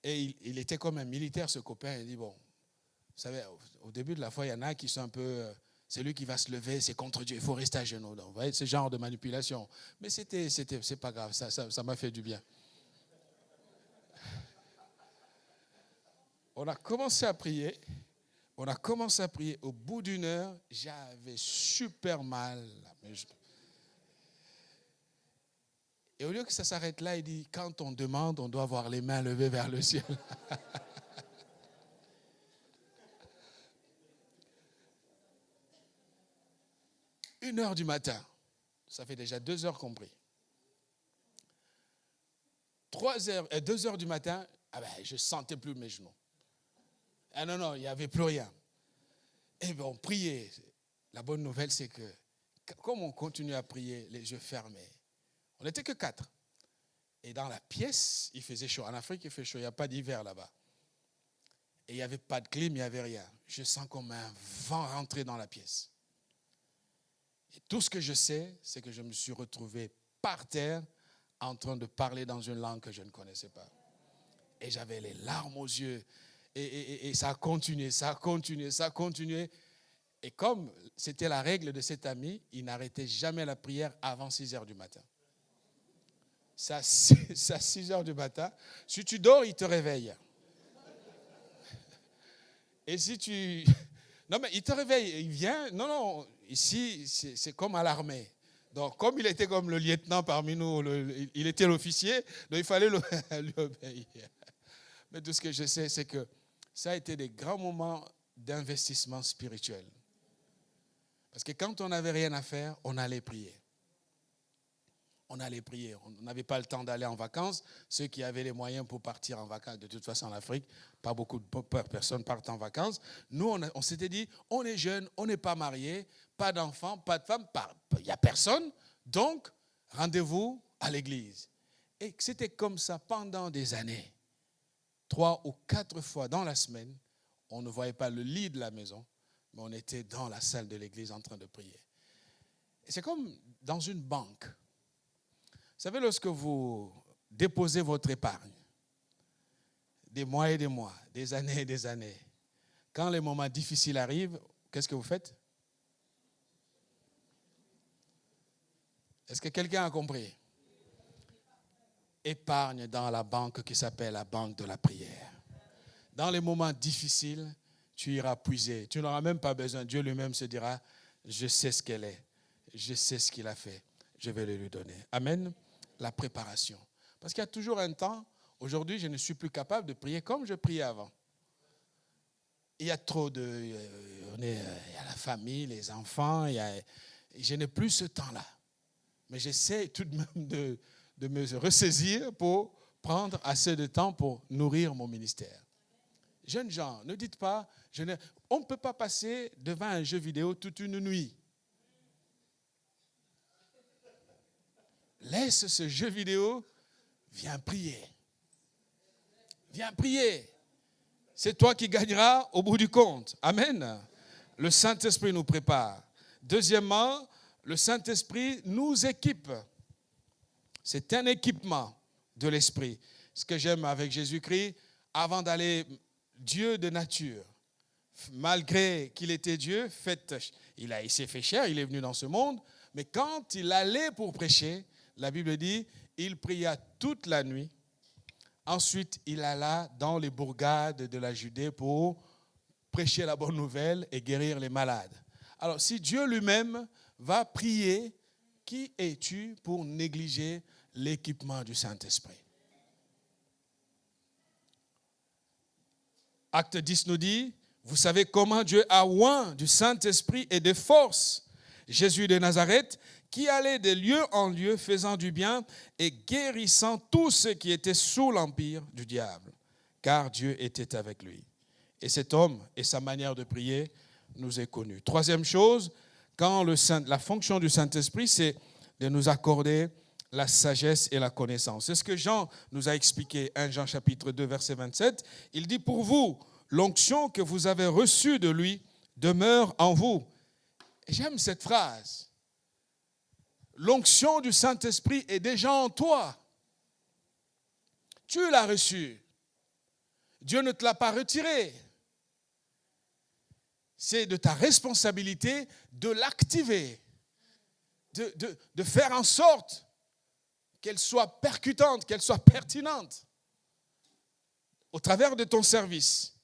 Et il était comme un militaire, ce copain. Il dit, bon, vous savez, au début de la foi, il y en a qui sont un peu, c'est lui qui va se lever, c'est contre Dieu, il faut rester à genoux. Donc, vous voyez, ce genre de manipulation. Mais c'est pas grave, ça m'a fait du bien. On a commencé à prier. Au bout d'une heure, j'avais super mal. Et au lieu que ça s'arrête là, il dit, quand on demande, on doit avoir les mains levées vers le ciel. 1h du matin, ça fait déjà 2 heures qu'on prie. 2h du matin, je ne sentais plus mes genoux. Non, il n'y avait plus rien. Et bien, on priait. La bonne nouvelle, c'est que, comme on continue à prier, les yeux fermés, on n'était que 4. Et dans la pièce, il faisait chaud. En Afrique, il fait chaud. Il n'y a pas d'hiver là-bas. Et il n'y avait pas de clim, il n'y avait rien. Je sens comme un vent rentrer dans la pièce. Et tout ce que je sais, c'est que je me suis retrouvé par terre en train de parler dans une langue que je ne connaissais pas. Et j'avais les larmes aux yeux. Et ça a continué. Et comme c'était la règle de cet ami, il n'arrêtait jamais la prière avant 6h du matin. C'est à 6 heures du matin. Si tu dors, il te réveille. Et si tu... Non, mais il te réveille, il vient. Non, ici, c'est comme à l'armée. Donc, comme il était comme le lieutenant parmi nous, il était l'officier, donc il fallait lui obéir. Mais tout ce que je sais, c'est que ça a été des grands moments d'investissement spirituel. Parce que quand on n'avait rien à faire, on allait prier. On allait prier. On n'avait pas le temps d'aller en vacances. Ceux qui avaient les moyens pour partir en vacances, de toute façon en Afrique, pas beaucoup de personnes partent en vacances. Nous, on s'était dit, on est jeunes, on n'est pas mariés, pas d'enfants, pas de femmes, il n'y a personne. Donc, rendez-vous à l'église. Et c'était comme ça pendant des années. 3 ou 4 fois dans la semaine, on ne voyait pas le lit de la maison, mais on était dans la salle de l'église en train de prier. Et c'est comme dans une banque. Vous savez, lorsque vous déposez votre épargne, des mois et des mois, des années et des années, quand les moments difficiles arrivent, qu'est-ce que vous faites? Est-ce que quelqu'un a compris? Épargne dans la banque qui s'appelle la banque de la prière. Dans les moments difficiles, tu iras puiser. Tu n'auras même pas besoin. Dieu lui-même se dira, je sais ce qu'elle est. Je sais ce qu'il a fait. Je vais le lui donner. Amen. La préparation. Parce qu'il y a toujours un temps. Aujourd'hui, je ne suis plus capable de prier comme je priais avant. Il y a trop de... il y a la famille, les enfants. Je n'ai plus ce temps-là. Mais j'essaie tout de même de me ressaisir pour prendre assez de temps pour nourrir mon ministère. Jeunes gens, ne dites pas, on ne peut pas passer devant un jeu vidéo toute une nuit. Laisse ce jeu vidéo, viens prier. Viens prier. C'est toi qui gagneras au bout du compte. Amen. Le Saint-Esprit nous prépare. Deuxièmement, le Saint-Esprit nous équipe. C'est un équipement de l'Esprit. Ce que j'aime avec Jésus-Christ, avant d'aller, Dieu de nature, malgré qu'il était Dieu, il s'est fait chair, il est venu dans ce monde, mais quand il allait pour prêcher, la Bible dit, il pria toute la nuit. Ensuite, il alla dans les bourgades de la Judée pour prêcher la bonne nouvelle et guérir les malades. Alors, si Dieu lui-même va prier, qui es-tu pour négliger l'équipement du Saint-Esprit? Acte 10 nous dit, vous savez comment Dieu a oint du Saint-Esprit et de force Jésus de Nazareth, qui allait de lieu en lieu faisant du bien et guérissant tous ceux qui étaient sous l'empire du diable, car Dieu était avec lui. Et cet homme et sa manière de prier nous est connu. Troisième chose, la fonction du Saint-Esprit, c'est de nous accorder la sagesse et la connaissance. C'est ce que Jean nous a expliqué, 1 Jean chapitre 2, verset 27. Il dit, pour vous, l'onction que vous avez reçue de lui demeure en vous. Et j'aime cette phrase. L'onction du Saint-Esprit est déjà en toi. Tu l'as reçue. Dieu ne te l'a pas retirée. C'est de ta responsabilité de l'activer, de faire en sorte qu'elle soit percutante, qu'elle soit pertinente au travers de ton service.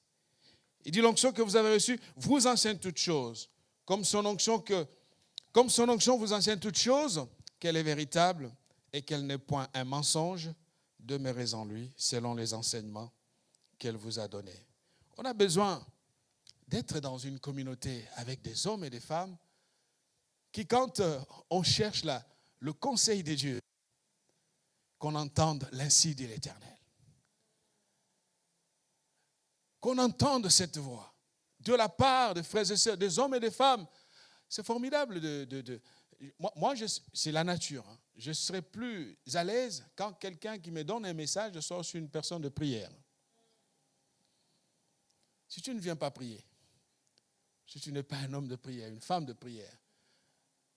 Il dit l'onction que vous avez reçue vous enseigne toutes choses, comme son onction vous enseigne toutes choses, qu'elle est véritable et qu'elle n'est point un mensonge, demeurez en lui selon les enseignements qu'elle vous a donnés. On a besoin d'être dans une communauté avec des hommes et des femmes qui, quand on cherche le conseil de Dieu, qu'on entende l'ainsi dit l'Éternel. Qu'on entende cette voix de la part de frères et sœurs, des hommes et des femmes. C'est formidable. Moi, c'est la nature. Je serai plus à l'aise quand quelqu'un qui me donne un message, je suis une personne de prière. Si tu ne viens pas prier, si tu n'es pas un homme de prière, une femme de prière,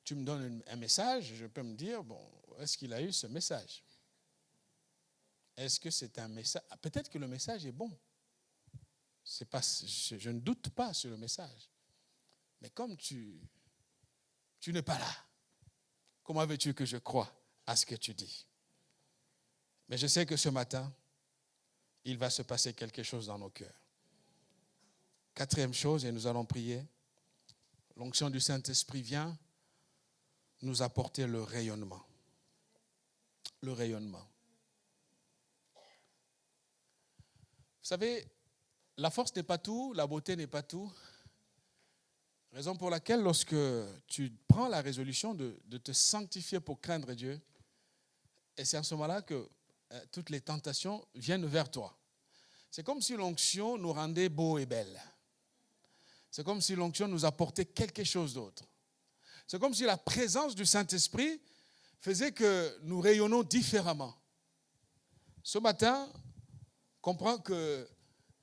tu me donnes un message, je peux me dire, bon, est-ce qu'il a eu ce message? Est-ce que c'est un message? Peut-être que le message est bon. Je ne doute pas sur le message. Mais comme tu n'es pas là, comment veux-tu que je croie à ce que tu dis? Mais je sais que ce matin, il va se passer quelque chose dans nos cœurs. Quatrième chose, et nous allons prier, l'onction du Saint-Esprit vient nous apporter le rayonnement. Le rayonnement. Vous savez, la force n'est pas tout, la beauté n'est pas tout. Raison pour laquelle lorsque tu prends la résolution de te sanctifier pour craindre Dieu, et c'est à ce moment-là que toutes les tentations viennent vers toi. C'est comme si l'onction nous rendait beaux et belles. C'est comme si l'onction nous apportait quelque chose d'autre. C'est comme si la présence du Saint-Esprit faisait que nous rayonnons différemment. Ce matin, comprends que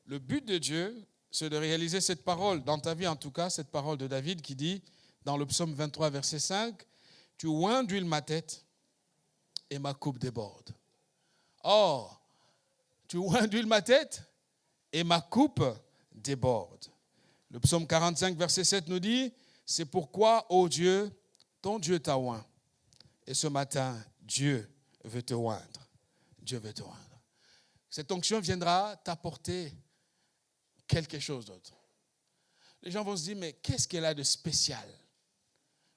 le but de Dieu, c'est de réaliser cette parole, dans ta vie en tout cas, cette parole de David qui dit, dans le psaume 23, verset 5, « Tu oins d'huile ma tête et ma coupe déborde. » Or, tu oins d'huile ma tête et ma coupe déborde. Le psaume 45, verset 7 nous dit, « C'est pourquoi, ô Dieu, ton Dieu t'a oint. » Et ce matin, Dieu veut te oindre. Dieu veut te oindre. Cette onction viendra t'apporter quelque chose d'autre. Les gens vont se dire, mais qu'est-ce qu'elle a de spécial?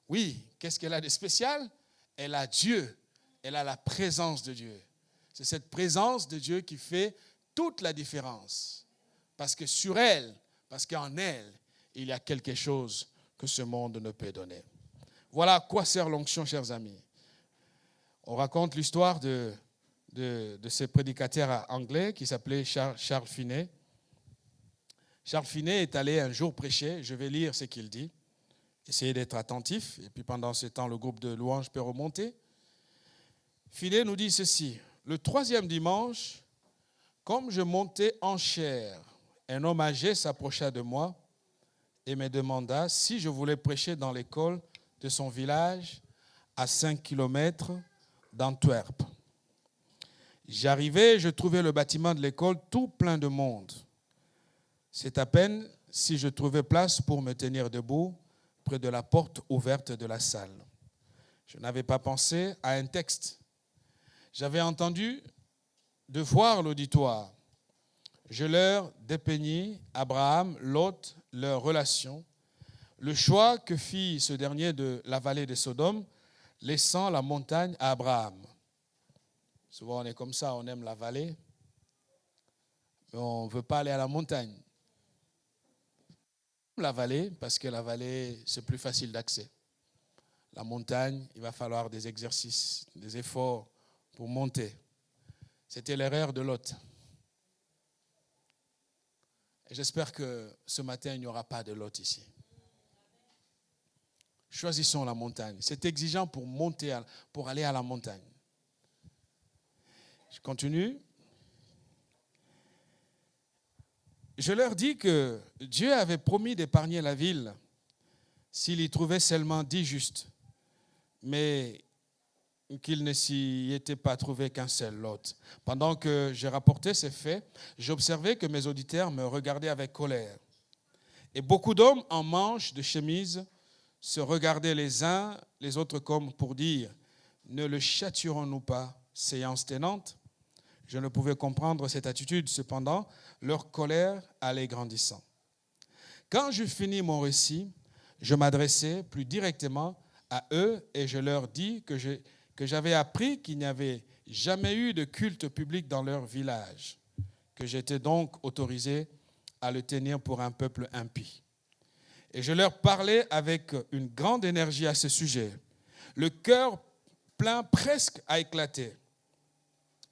Oui, qu'est-ce qu'elle a de spécial? Elle a Dieu, elle a la présence de Dieu. C'est cette présence de Dieu qui fait toute la différence. Parce que sur elle, parce qu'en elle, il y a quelque chose que ce monde ne peut donner. Voilà à quoi sert l'onction, chers amis. On raconte l'histoire de ce prédicateur anglais qui s'appelait Charles Finney. Charles Finney est allé un jour prêcher, je vais lire ce qu'il dit, essayez d'être attentif, et puis pendant ce temps, le groupe de louanges peut remonter. Finney nous dit ceci, « Le 3e dimanche, comme je montais en chair, un homme âgé s'approcha de moi et me demanda si je voulais prêcher dans l'école de son village à 5 kilomètres d'Antwerp. J'arrivais et je trouvais le bâtiment de l'école tout plein de monde. C'est à peine si je trouvais place pour me tenir debout près de la porte ouverte de la salle. Je n'avais pas pensé à un texte. J'avais entendu de voir l'auditoire. Je leur dépeignis, Abraham, Lot, leur relation, le choix que fit ce dernier de la vallée de Sodome, laissant la montagne à Abraham. Souvent on est comme ça, on aime la vallée, mais on ne veut pas aller à la montagne. La vallée, parce que la vallée, c'est plus facile d'accès. La montagne, il va falloir des exercices, des efforts pour monter. C'était l'erreur de Lot. Et j'espère que ce matin, il n'y aura pas de Lot ici. Choisissons la montagne. C'est exigeant pour monter, pour aller à la montagne. Je continue. Je leur dis que Dieu avait promis d'épargner la ville s'il y trouvait seulement 10 justes, mais qu'il ne s'y était pas trouvé qu'un seul Lot. Pendant que je rapportais ces faits, j'observais que mes auditeurs me regardaient avec colère. Et beaucoup d'hommes en manches de chemise se regardaient les uns les autres comme pour dire « Ne le châtierons-nous pas, séance tenante ?» Je ne pouvais comprendre cette attitude, cependant, leur colère allait grandissant. Quand j'eus fini mon récit, je m'adressai plus directement à eux et je leur dis que j'avais appris qu'il n'y avait jamais eu de culte public dans leur village, que j'étais donc autorisé à le tenir pour un peuple impie. Et je leur parlais avec une grande énergie à ce sujet, le cœur plein presque à éclater.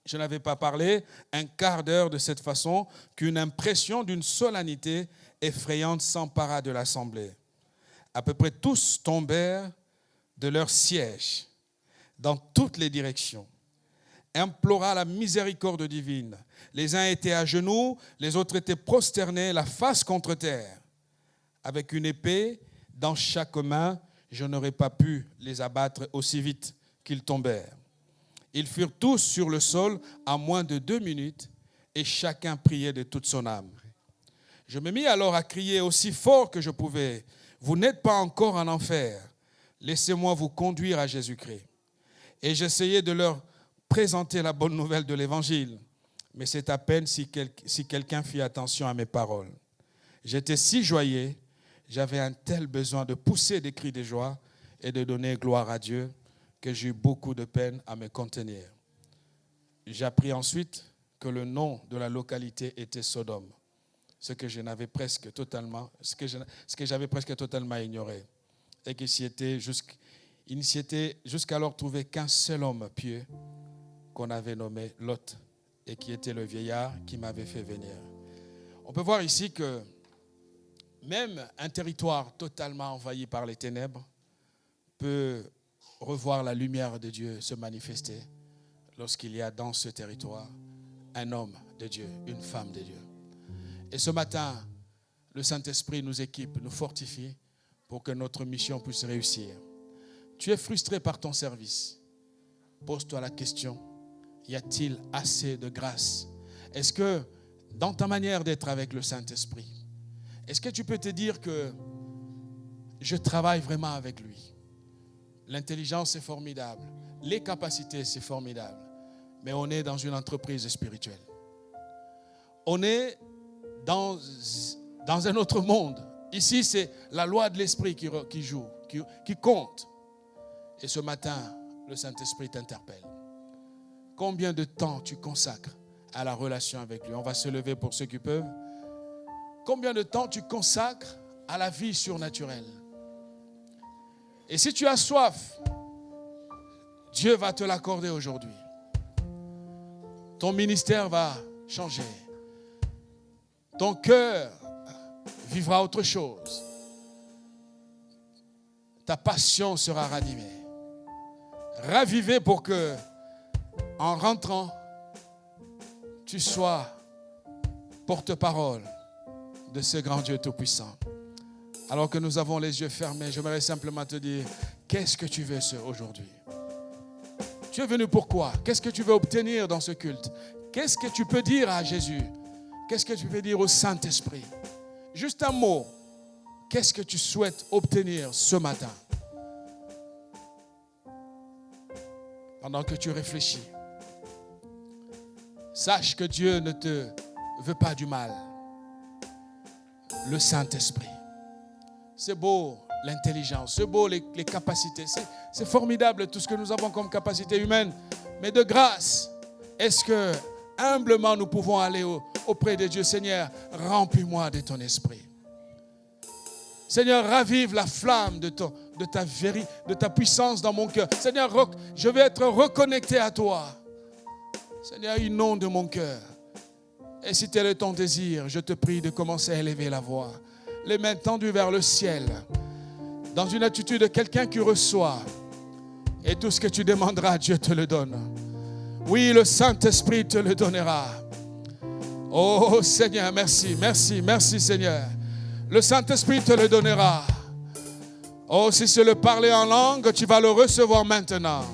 Je n'avais pas parlé un quart d'heure de cette façon qu'une impression d'une solennité effrayante s'empara de l'assemblée. À peu près tous tombèrent de leur siège dans toutes les directions. Implora la miséricorde divine. Les uns étaient à genoux, les autres étaient prosternés, la face contre terre. Avec une épée dans chaque main, je n'aurais pas pu les abattre aussi vite qu'ils tombèrent. Ils furent tous sur le sol en moins de 2 minutes et chacun priait de toute son âme. Je me mis alors à crier aussi fort que je pouvais. « Vous n'êtes pas encore en enfer. Laissez-moi vous conduire à Jésus-Christ. » Et j'essayais de leur présenter la bonne nouvelle de l'Évangile, mais c'est à peine si quelqu'un fit attention à mes paroles. J'étais si joyeux, j'avais un tel besoin de pousser des cris de joie et de donner gloire à Dieu que j'ai eu beaucoup de peine à me contenir. J'appris ensuite que le nom de la localité était Sodome, ce que j'avais presque totalement ignoré, et qu'il ne s'y était jusqu'alors trouvé qu'un seul homme pieux qu'on avait nommé Lot, et qui était le vieillard qui m'avait fait venir. On peut voir ici que même un territoire totalement envahi par les ténèbres peut revoir la lumière de Dieu se manifester lorsqu'il y a dans ce territoire un homme de Dieu, une femme de Dieu. Et ce matin, le Saint-Esprit nous équipe, nous fortifie pour que notre mission puisse réussir. Tu es frustré par ton service. Pose-toi la question, y a-t-il assez de grâce? Est-ce que dans ta manière d'être avec le Saint-Esprit, est-ce que tu peux te dire que je travaille vraiment avec lui? L'intelligence est formidable, les capacités c'est formidable, mais on est dans une entreprise spirituelle. On est dans un autre monde. Ici, c'est la loi de l'esprit qui joue, qui compte. Et ce matin, le Saint-Esprit t'interpelle. Combien de temps tu consacres à la relation avec lui? On va se lever pour ceux qui peuvent. Combien de temps tu consacres à la vie surnaturelle? Et si tu as soif, Dieu va te l'accorder aujourd'hui. Ton ministère va changer. Ton cœur vivra autre chose. Ta passion sera ranimée. Ravivée pour que, en rentrant, tu sois porte-parole de ce grand Dieu Tout-Puissant. Alors que nous avons les yeux fermés, j'aimerais simplement te dire, qu'est-ce que tu veux aujourd'hui? Tu es venu pourquoi? Qu'est-ce que tu veux obtenir dans ce culte? Qu'est-ce que tu peux dire à Jésus? Qu'est-ce que tu peux dire au Saint-Esprit? Juste un mot. Qu'est-ce que tu souhaites obtenir ce matin? Pendant que tu réfléchis, sache que Dieu ne te veut pas du mal. Le Saint-Esprit. C'est beau l'intelligence, c'est beau les capacités, c'est formidable tout ce que nous avons comme capacité humaine. Mais de grâce, est-ce que humblement nous pouvons aller auprès de Dieu? Seigneur, remplis-moi de ton esprit. Seigneur, ravive la flamme de ta puissance dans mon cœur. Seigneur, je vais être reconnecté à toi. Seigneur, inonde mon cœur. Et si tel est ton désir, je te prie de commencer à élever la voix. Les mains tendues vers le ciel. Dans une attitude de quelqu'un qui reçoit. Et tout ce que tu demanderas, Dieu te le donne. Oui, le Saint-Esprit te le donnera. Oh Seigneur, merci, merci, merci Seigneur. Le Saint-Esprit te le donnera. Oh, si c'est le parler en langue, tu vas le recevoir maintenant.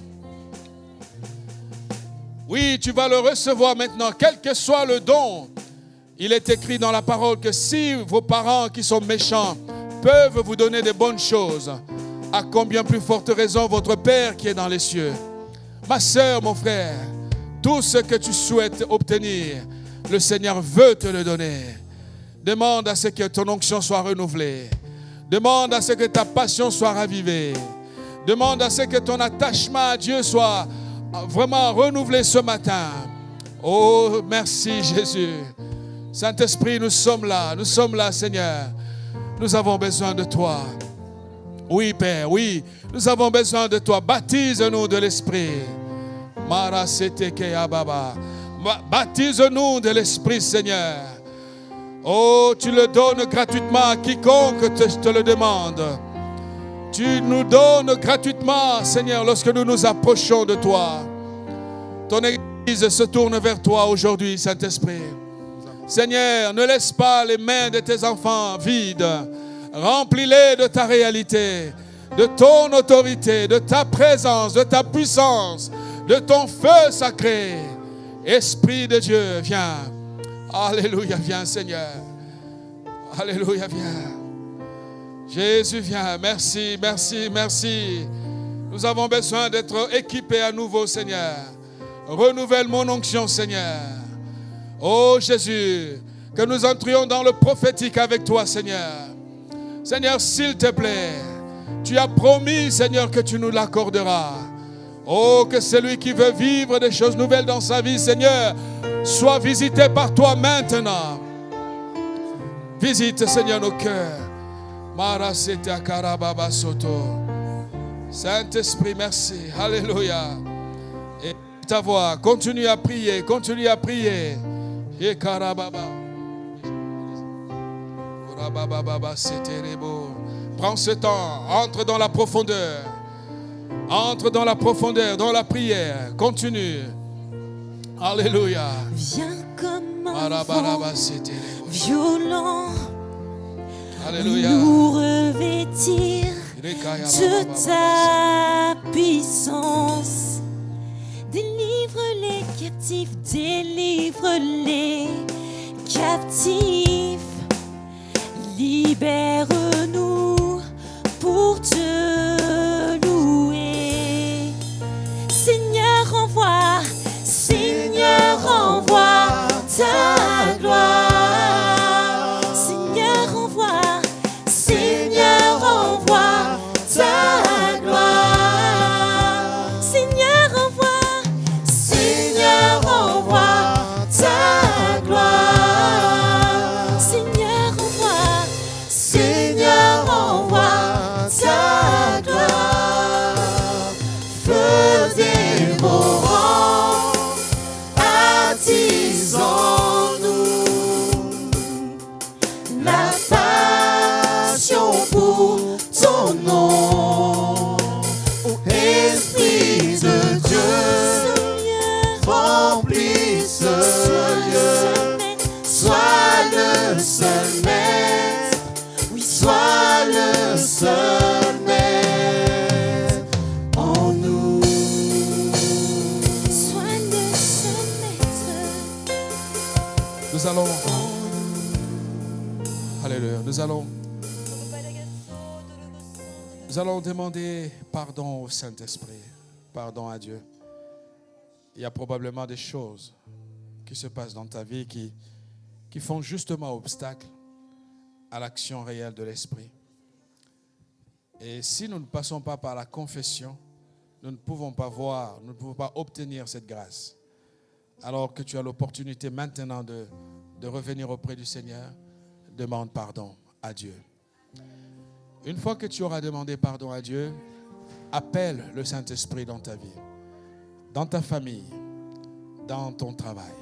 Oui, tu vas le recevoir maintenant, quel que soit le don. Il est écrit dans la parole que si vos parents qui sont méchants peuvent vous donner des bonnes choses, à combien plus forte raison votre Père qui est dans les cieux. Ma sœur, mon frère, tout ce que tu souhaites obtenir, le Seigneur veut te le donner. Demande à ce que ton onction soit renouvelée. Demande à ce que ta passion soit ravivée. Demande à ce que ton attachement à Dieu soit vraiment renouvelé ce matin. Oh, merci Jésus. Saint-Esprit, nous sommes là Seigneur. Nous avons besoin de toi. Oui Père, oui, nous avons besoin de toi. Baptise-nous de l'Esprit. Baptise-nous de l'Esprit Seigneur. Oh, tu le donnes gratuitement à quiconque te le demande. Tu nous donnes gratuitement, Seigneur, lorsque nous nous approchons de toi. Ton Église se tourne vers toi aujourd'hui, Saint-Esprit. Seigneur, ne laisse pas les mains de tes enfants vides. Remplis-les de ta réalité, de ton autorité, de ta présence, de ta puissance, de ton feu sacré. Esprit de Dieu, viens. Alléluia, viens Seigneur. Alléluia, viens. Jésus, viens. Merci, merci, merci. Nous avons besoin d'être équipés à nouveau, Seigneur. Renouvelle mon onction, Seigneur. Oh Jésus, que nous entrions dans le prophétique avec toi, Seigneur. Seigneur, s'il te plaît, tu as promis, Seigneur, que tu nous l'accorderas. Oh, que celui qui veut vivre des choses nouvelles dans sa vie, Seigneur, soit visité par toi maintenant. Visite, Seigneur, nos cœurs. Maraseta karababa soto. Saint-Esprit, merci. Alléluia. Et ta voix, continue à prier, continue à prier. Et karababa. Prends ce temps, entre dans la profondeur. Entre dans la profondeur, dans la prière. Continue. Alléluia. Viens comme un vent violent. Alléluia. Nous revêtir de ta puissance. Délivre les captifs, délivre les captifs. Libère-nous pour te louer. Seigneur, envoie ta gloire. Seigneur, envoie ta gloire. Seigneur, envoie ta gloire. Seigneur, envoie ta gloire. Feu dévorant, attisons-nous. La passion pour ton nom. Esprit de Dieu, remplis ce lieu. Sois le seul maître, oui, sois le seul maître en nous. Sois le seul maître. Nous allons. Alléluia. Nous allons demander pardon au Saint-Esprit. Pardon à Dieu. Il y a probablement des choses qui se passent dans ta vie qui font justement obstacle à l'action réelle de l'Esprit. Et si nous ne passons pas par la confession, nous ne pouvons pas voir, nous ne pouvons pas obtenir cette grâce. Alors que tu as l'opportunité maintenant de revenir auprès du Seigneur, demande pardon à Dieu. Une fois que tu auras demandé pardon à Dieu, appelle le Saint-Esprit dans ta vie, dans ta famille, dans ton travail,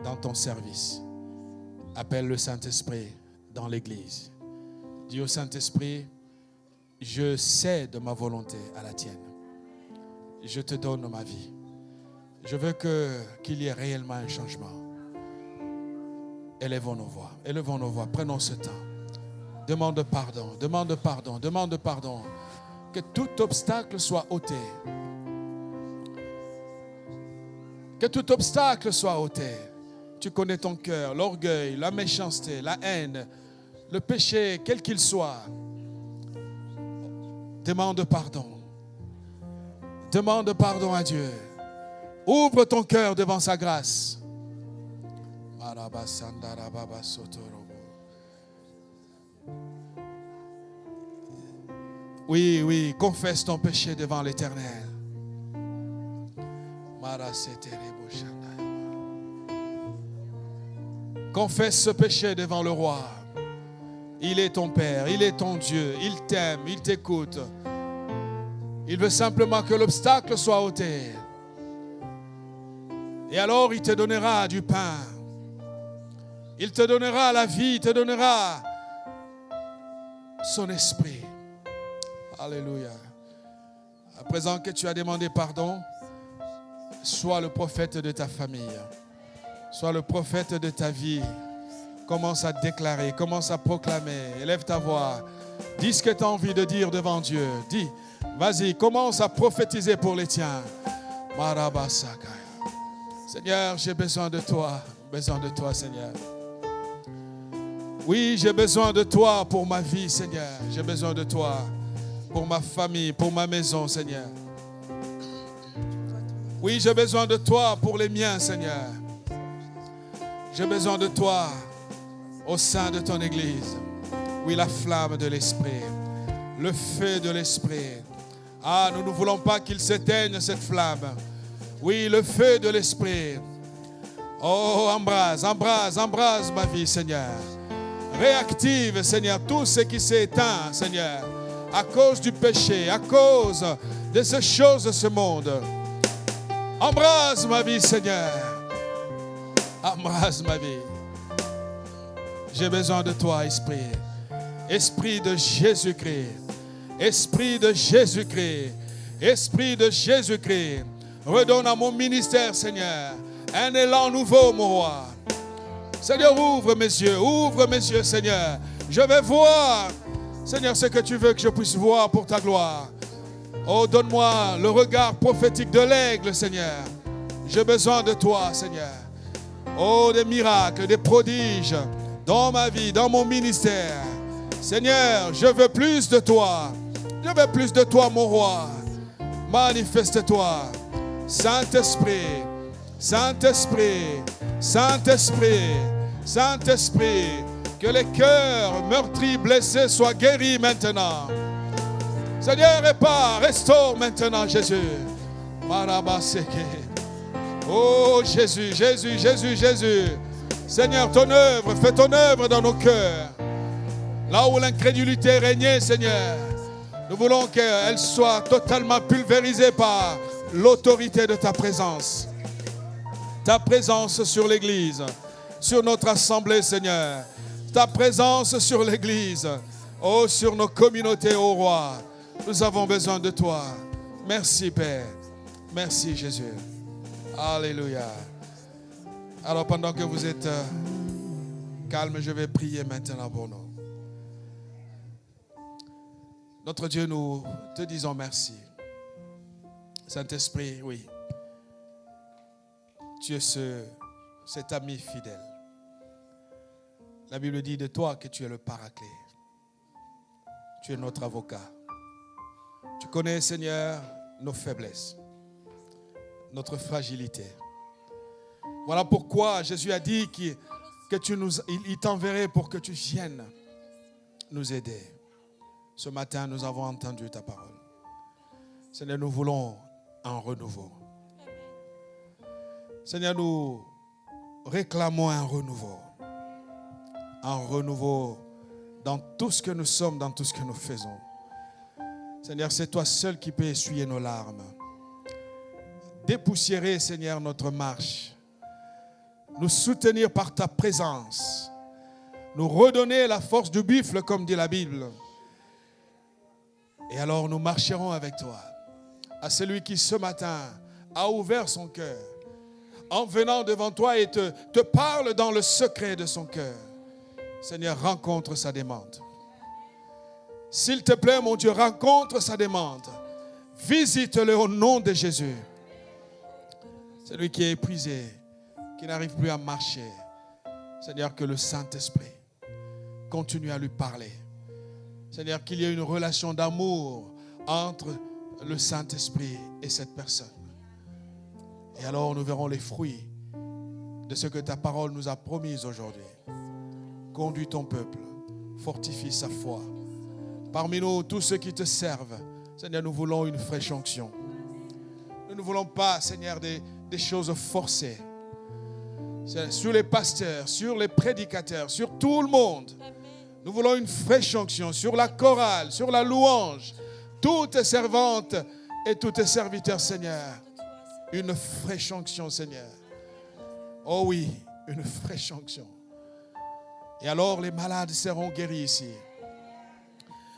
dans ton service. Appelle le Saint-Esprit dans l'église. Dis au Saint-Esprit, je cède ma volonté à la tienne. Je te donne ma vie. Je veux qu'il y ait réellement un changement. Élevons nos voix, prenons ce temps. Demande pardon. Que tout obstacle soit ôté. Que tout obstacle soit ôté. Tu connais ton cœur, l'orgueil, la méchanceté, la haine, le péché, quel qu'il soit. Demande pardon. Demande pardon à Dieu. Ouvre ton cœur devant sa grâce. Oui, confesse ton péché devant l'Éternel. Confesse ce péché devant le roi. Il est ton Père, il est ton Dieu, il t'aime, il t'écoute. Il veut simplement que l'obstacle soit ôté. Et alors il te donnera du pain. Il te donnera la vie, il te donnera son esprit. Alléluia. À présent que tu as demandé pardon, sois le prophète de ta famille. Sois le prophète de ta vie. Commence à déclarer, commence à proclamer. Élève ta voix. Dis ce que tu as envie de dire devant Dieu. Dis, vas-y, commence à prophétiser pour les tiens. Marabasakaya. Seigneur, j'ai besoin de toi. Besoin de toi, Seigneur. Oui, j'ai besoin de toi pour ma vie, Seigneur. J'ai besoin de toi pour ma famille, pour ma maison, Seigneur. Oui, j'ai besoin de toi pour les miens, Seigneur. J'ai besoin de toi au sein de ton Église. Oui, la flamme de l'Esprit, le feu de l'Esprit. Ah, nous ne voulons pas qu'il s'éteigne cette flamme. Oui, le feu de l'Esprit. Oh, embrase, embrase, embrase ma vie, Seigneur. Réactive, Seigneur, tout ce qui s'est éteint, Seigneur, à cause du péché, à cause de ces choses de ce monde. Embrase ma vie, Seigneur. Embrase ma vie. J'ai besoin de toi, Esprit. Esprit de Jésus-Christ. Esprit de Jésus-Christ. Esprit de Jésus-Christ. Redonne à mon ministère, Seigneur, un élan nouveau, mon roi. Seigneur, ouvre mes yeux, Seigneur. Je vais voir, Seigneur, ce que tu veux que je puisse voir pour ta gloire. Oh, donne-moi le regard prophétique de l'aigle, Seigneur. J'ai besoin de toi, Seigneur. Oh, des miracles, des prodiges dans ma vie, dans mon ministère. Seigneur, je veux plus de toi. Je veux plus de toi, mon roi. Manifeste-toi. Saint-Esprit, Saint-Esprit, Saint-Esprit, Saint-Esprit, que les cœurs meurtris, blessés soient guéris maintenant. Seigneur, répare, restaure maintenant, Jésus. Oh, Jésus, Jésus, Jésus, Jésus. Seigneur, ton œuvre, fais ton œuvre dans nos cœurs. Là où l'incrédulité régnait, Seigneur, nous voulons qu'elle soit totalement pulvérisée par l'autorité de ta présence. Ta présence sur l'Église, sur notre assemblée, Seigneur. Ta présence sur l'Église, oh, sur nos communautés, ô roi. Nous avons besoin de toi. Merci, Père. Merci, Jésus. Alléluia. Alors, pendant que vous êtes calme, je vais prier maintenant pour nous. Notre Dieu, nous te disons merci. Saint-Esprit, oui. Tu es cet ami fidèle. La Bible dit de toi que tu es le paraclet. Tu es notre avocat. Tu connais, Seigneur, nos faiblesses, notre fragilité. Voilà pourquoi Jésus a dit qu'il t'enverrait pour que tu viennes nous aider. Ce matin, nous avons entendu ta parole. Seigneur, nous voulons un renouveau. Seigneur, nous réclamons un renouveau. Un renouveau dans tout ce que nous sommes, dans tout ce que nous faisons. Seigneur, c'est toi seul qui peux essuyer nos larmes. Dépoussiérer, Seigneur, notre marche. Nous soutenir par ta présence. Nous redonner la force du buffle, comme dit la Bible. Et alors nous marcherons avec toi. À celui qui ce matin a ouvert son cœur, en venant devant toi et te parle dans le secret de son cœur. Seigneur, rencontre sa demande. S'il te plaît, mon Dieu, rencontre sa demande. Visite-le au nom de Jésus. Celui qui est épuisé, qui n'arrive plus à marcher. Seigneur, que le Saint-Esprit continue à lui parler. Seigneur, qu'il y ait une relation d'amour entre le Saint-Esprit et cette personne. Et alors nous verrons les fruits de ce que ta parole nous a promis aujourd'hui. Conduis ton peuple, fortifie sa foi. Parmi nous, tous ceux qui te servent, Seigneur, nous voulons une fraîche onction. Nous ne voulons pas, Seigneur, des choses forcées. Sur les pasteurs, sur les prédicateurs, sur tout le monde. Nous voulons une fraîche onction sur la chorale, sur la louange. Toutes servantes et tous tes serviteurs, Seigneur. Une fraîche onction, Seigneur. Oh oui, une fraîche onction. Et alors les malades seront guéris ici.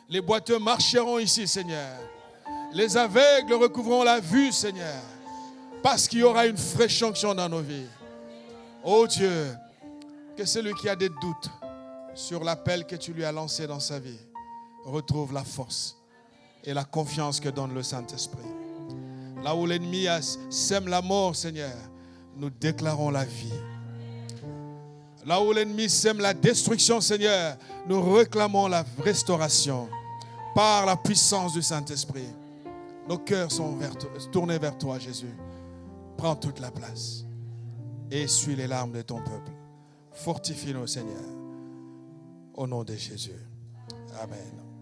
Les boiteux marcheront ici, Seigneur. Les aveugles recouvreront la vue, Seigneur. Parce qu'il y aura une fraîche onction dans nos vies. Oh Dieu, que celui qui a des doutes sur l'appel que tu lui as lancé dans sa vie retrouve la force et la confiance que donne le Saint-Esprit. Là où l'ennemi sème la mort, Seigneur, nous déclarons la vie. Là où l'ennemi sème la destruction, Seigneur, nous réclamons la restauration par la puissance du Saint-Esprit. Nos cœurs sont tournés vers toi, Jésus. Prends toute la place. Essuie les larmes de ton peuple. Fortifie-nous, Seigneur. Au nom de Jésus. Amen.